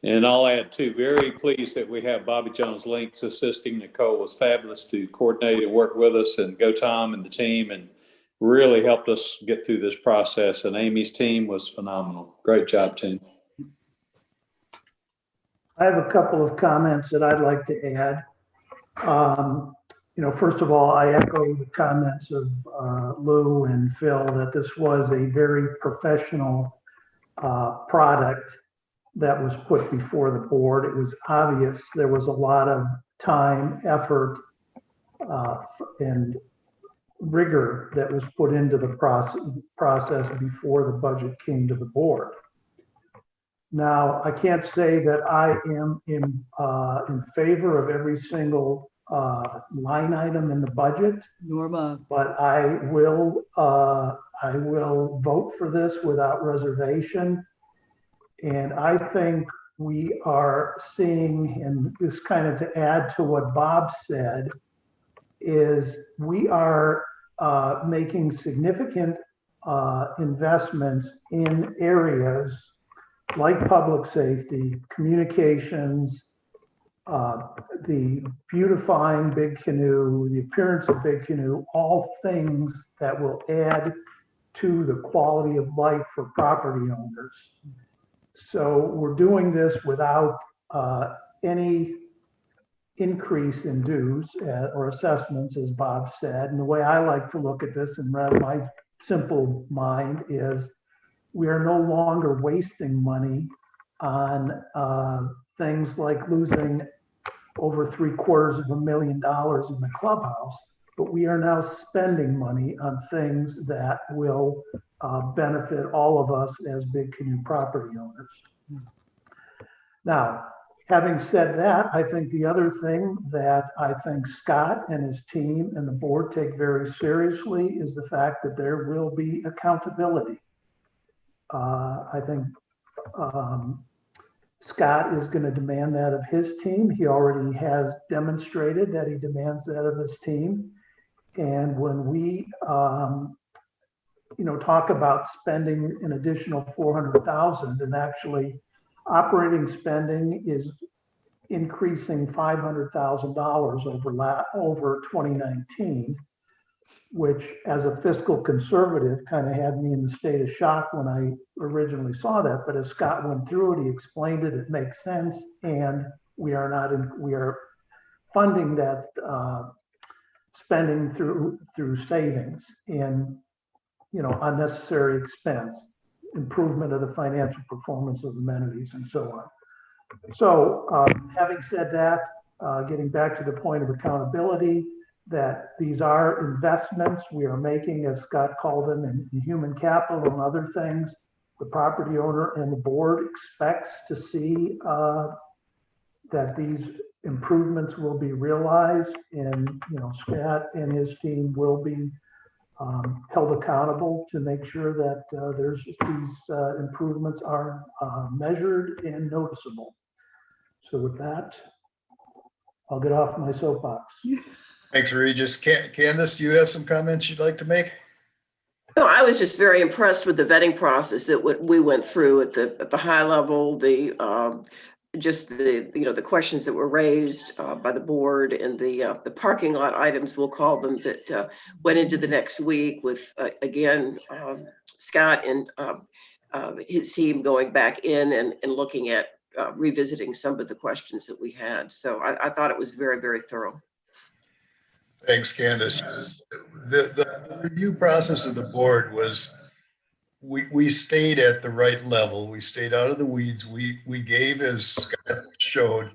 And I'll add too, very pleased that we have Bobby Jones Links assisting. Nicole was fabulous to coordinate and work with us, and go Tom and the team, and really helped us get through this process. And Amy's team was phenomenal. Great job, team. I have a couple of comments that I'd like to add. First of all, I echo the comments of Lou and Phil that this was a very professional product that was put before the board. It was obvious there was a lot of time, effort, and rigor that was put into the process before the budget came to the board. Now, I can't say that I am in favor of every single line item in the budget, Norma, but I will vote for this without reservation. And I think we are seeing, and this kind of to add to what Bob said, is we are making significant investments in areas like public safety, communications, the beautifying Big Canoe, the appearance of Big Canoe, all things that will add to the quality of life for property owners. So we're doing this without any increase in dues or assessments, as Bob said. And the way I like to look at this, and my simple mind, is we are no longer wasting money on things like losing over $750,000 in the clubhouse, but we are now spending money on things that will benefit all of us as Big Canoe property owners. Now, having said that, I think the other thing that I think Scott and his team and the board take very seriously is the fact that there will be accountability. I think Scott is going to demand that of his team. He already has demonstrated that he demands that of his team. And when we, talk about spending an additional $400,000, and actually operating spending is increasing $500,000 over 2019, which as a fiscal conservative kind of had me in the state of shock when I originally saw that. But as Scott went through it, he explained it, it makes sense. And we are funding that spending through savings in, unnecessary expense, improvement of the financial performance of amenities and so on. So having said that, getting back to the point of accountability, that these are investments we are making, as Scott called them, in human capital and other things. The property owner and the board expects to see that these improvements will be realized, and Scott and his team will be held accountable to make sure that these improvements are measured and noticeable. So with that, I'll get off my soapbox. Thanks, Regis. Candace, do you have some comments you'd like to make? No, I was just very impressed with the vetting process that we went through at the high level, the questions that were raised by the board, and the parking lot items, we'll call them, that went into the next week with Scott and his team going back in and looking at revisiting some of the questions that we had. So I thought it was very, very thorough. Thanks, Candace. The review process of the board was, we stayed at the right level. We stayed out of the weeds. We gave, as Scott showed,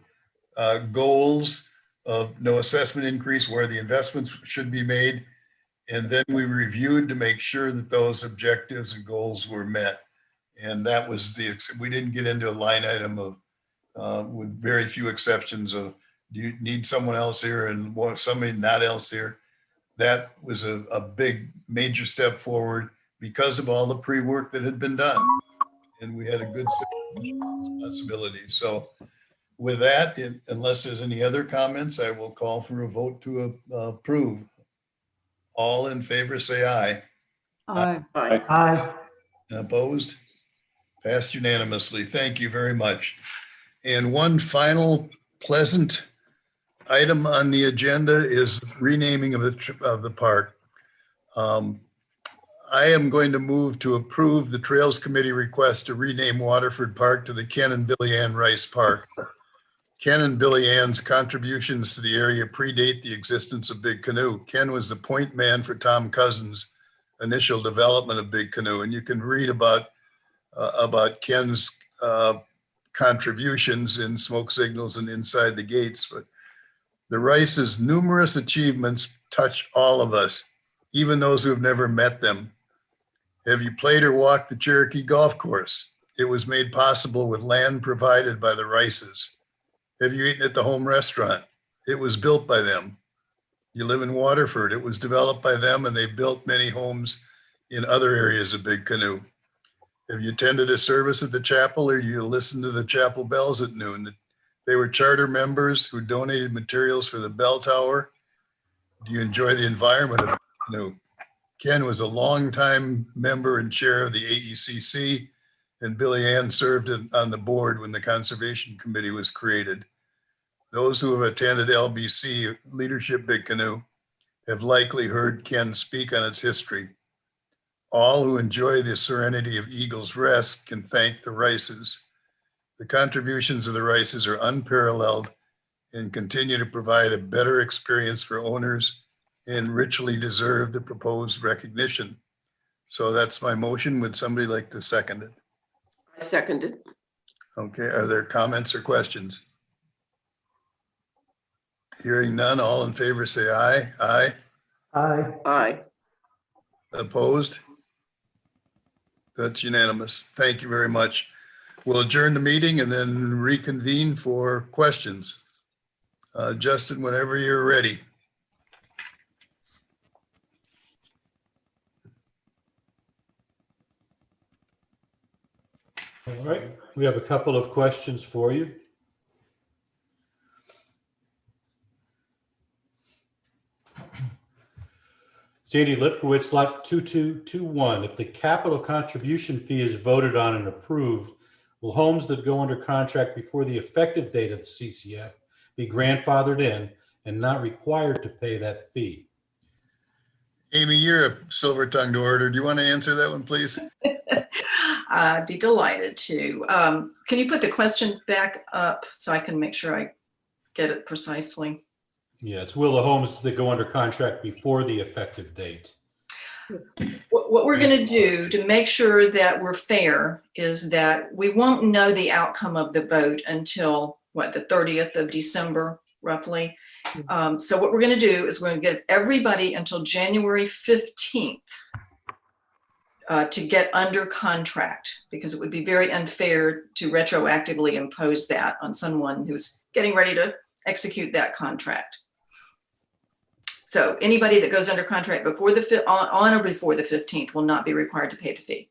goals of no assessment increase, where the investments should be made. And then we reviewed to make sure that those objectives and goals were met. And that was we didn't get into a line item of, with very few exceptions of, do you need someone else here and somebody not else here? That was a big, major step forward because of all the pre-work that had been done. And we had a good set of responsibilities. So with that, unless there's any other comments, I will call for a vote to approve. All in favor, say aye. Aye. Aye. Aye. Opposed? Passed unanimously. Thank you very much. And one final pleasant item on the agenda is renaming of the park. I am going to move to approve the Trails Committee request to rename Waterford Park to the Ken and Billy Ann Rice Park. Ken and Billy Ann's contributions to the area predate the existence of Big Canoe. Ken was the point man for Tom Cousins' initial development of Big Canoe, and you can read about Ken's contributions in Smoke Signals and Inside the Gates. But the Rice's numerous achievements touch all of us, even those who have never met them. Have you played or walked the Cherokee Golf Course? It was made possible with land provided by the Rices. Have you eaten at the home restaurant? It was built by them. You live in Waterford. It was developed by them, and they built many homes in other areas of Big Canoe. Have you attended a service at the chapel, or you listened to the chapel bells at noon? They were charter members who donated materials for the bell tower. Do you enjoy the environment of Big Canoe? Ken was a longtime member and chair of the AECC, and Billy Ann served on the board when the Conservation Committee was created. Those who have attended LBC Leadership Big Canoe have likely heard Ken speak on its history. All who enjoy the serenity of Eagle's Rest can thank the Rices. The contributions of the Rices are unparalleled and continue to provide a better experience for owners and richly deserve the proposed recognition. So that's my motion. Would somebody like to second it? I second it. Okay, are there comments or questions? Hearing none, all in favor say aye. Aye. Aye. Aye. Opposed? That's unanimous. Thank you very much. We'll adjourn the meeting and then reconvene for questions. Justin, whenever you're ready. All right, we have a couple of questions for you. Sandy Lipkowitz, lot 2221. If the capital contribution fee is voted on and approved, will homes that go under contract before the effective date of the CCF be grandfathered in and not required to pay that fee? Amy, you're a silver-tongued orator. Do you want to answer that one, please? I'd be delighted to. Can you put the question back up so I can make sure I get it precisely? Yeah, it's will the homes that go under contract before the effective date. What we're going to do to make sure that we're fair is that we won't know the outcome of the vote until, what, the 30th of December, roughly. So what we're going to do is we're going to give everybody until January 15th to get under contract, because it would be very unfair to retroactively impose that on someone who's getting ready to execute that contract. So anybody that goes under contract before on or before the 15th will not be required to pay the fee.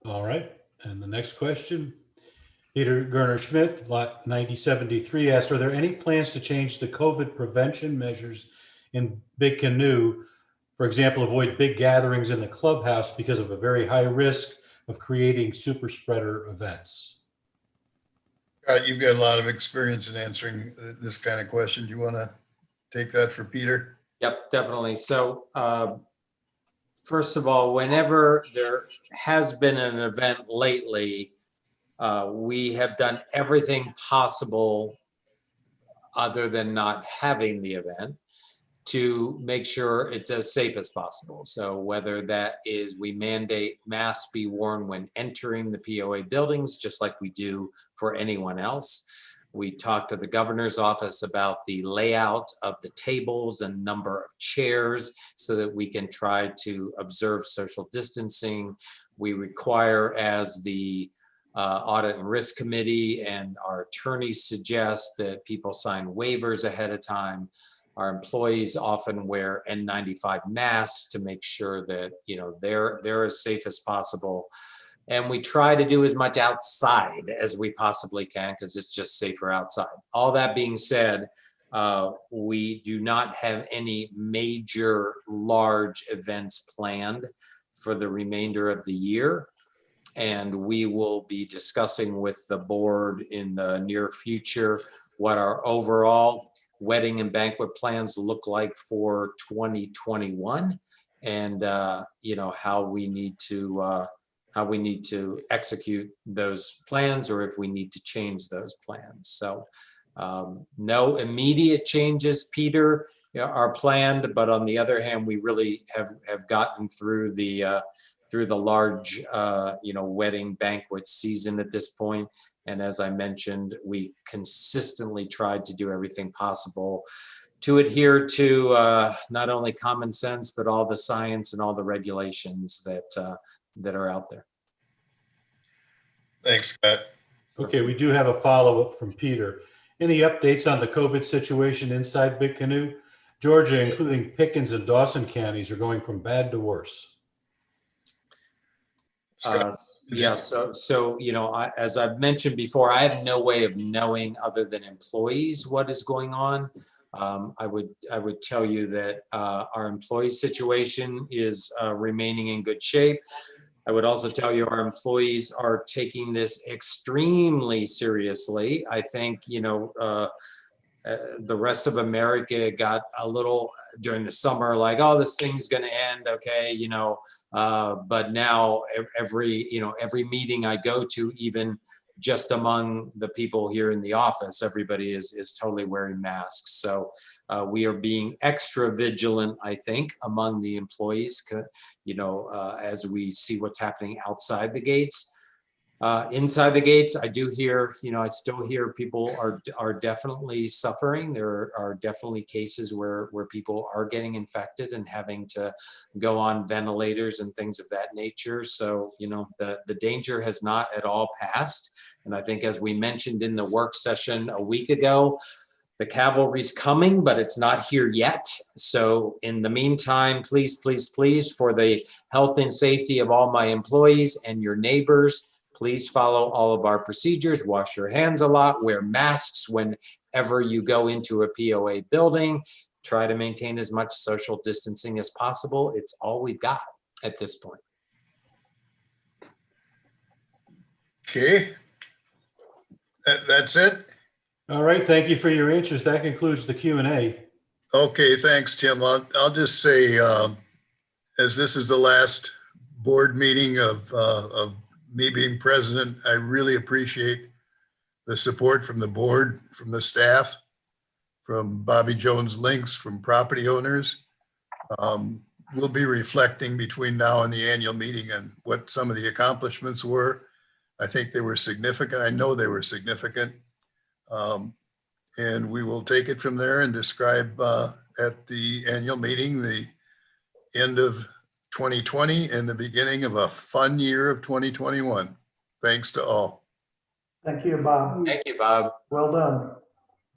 All right, and the next question. Peter Gerner Schmidt, lot 9073, asks, are there any plans to change the COVID prevention measures in Big Canoe? For example, avoid big gatherings in the clubhouse because of a very high risk of creating super spreader events. You've got a lot of experience in answering this kind of question. Do you want to take that for Peter? Yep, definitely. So first of all, whenever there has been an event lately, we have done everything possible other than not having the event to make sure it's as safe as possible. So whether that is we mandate masks be worn when entering the POA buildings, just like we do for anyone else. We talked to the governor's office about the layout of the tables and number of chairs so that we can try to observe social distancing. We require, as the Audit and Risk Committee and our attorneys suggest, that people sign waivers ahead of time. Our employees often wear N95 masks to make sure that, you know, they're as safe as possible. And we try to do as much outside as we possibly can because it's just safer outside. All that being said, we do not have any major large events planned for the remainder of the year. And we will be discussing with the board in the near future what our overall wedding and banquet plans look like for 2021, and you know, how we need to execute those plans, or if we need to change those plans. So no immediate changes, Peter, are planned, but on the other hand, we really have gotten through the large wedding banquet season at this point. And as I mentioned, we consistently tried to do everything possible to adhere to not only common sense, but all the science and all the regulations that are out there. Thanks, Scott. Okay, we do have a follow-up from Peter. Any updates on the COVID situation inside Big Canoe? Georgia, including Pickens and Dawson counties, are going from bad to worse. Yeah, so you know, as I've mentioned before, I have no way of knowing other than employees what is going on. I would tell you that our employee situation is remaining in good shape. I would also tell you our employees are taking this extremely seriously. I think, you know, the rest of America got a little during the summer like, oh, this thing's going to end, okay, you know. But now every meeting I go to, even just among the people here in the office, everybody is totally wearing masks. So we are being extra vigilant, I think, among the employees, as we see what's happening outside the gates. Inside the gates, I do hear, I still hear people are definitely suffering. There are definitely cases where people are getting infected and having to go on ventilators and things of that nature. So, the danger has not at all passed. And I think, as we mentioned in the work session a week ago, the cavalry's coming, but it's not here yet. So in the meantime, please, please, please, for the health and safety of all my employees and your neighbors, please follow all of our procedures, wash your hands a lot, wear masks whenever you go into a POA building, try to maintain as much social distancing as possible. It's all we've got at this point. Okay. That's it? All right, thank you for your interest. That concludes the Q&A. Okay, thanks, Tim. I'll just say, as this is the last board meeting of me being president, I really appreciate the support from the board, from the staff, from Bobby Jones Links, from property owners. We'll be reflecting between now and the annual meeting on what some of the accomplishments were. I think they were significant. I know they were significant. And we will take it from there and describe at the annual meeting the end of 2020 and the beginning of a fun year of 2021. Thanks to all. Thank you, Bob. Thank you, Bob. Well done.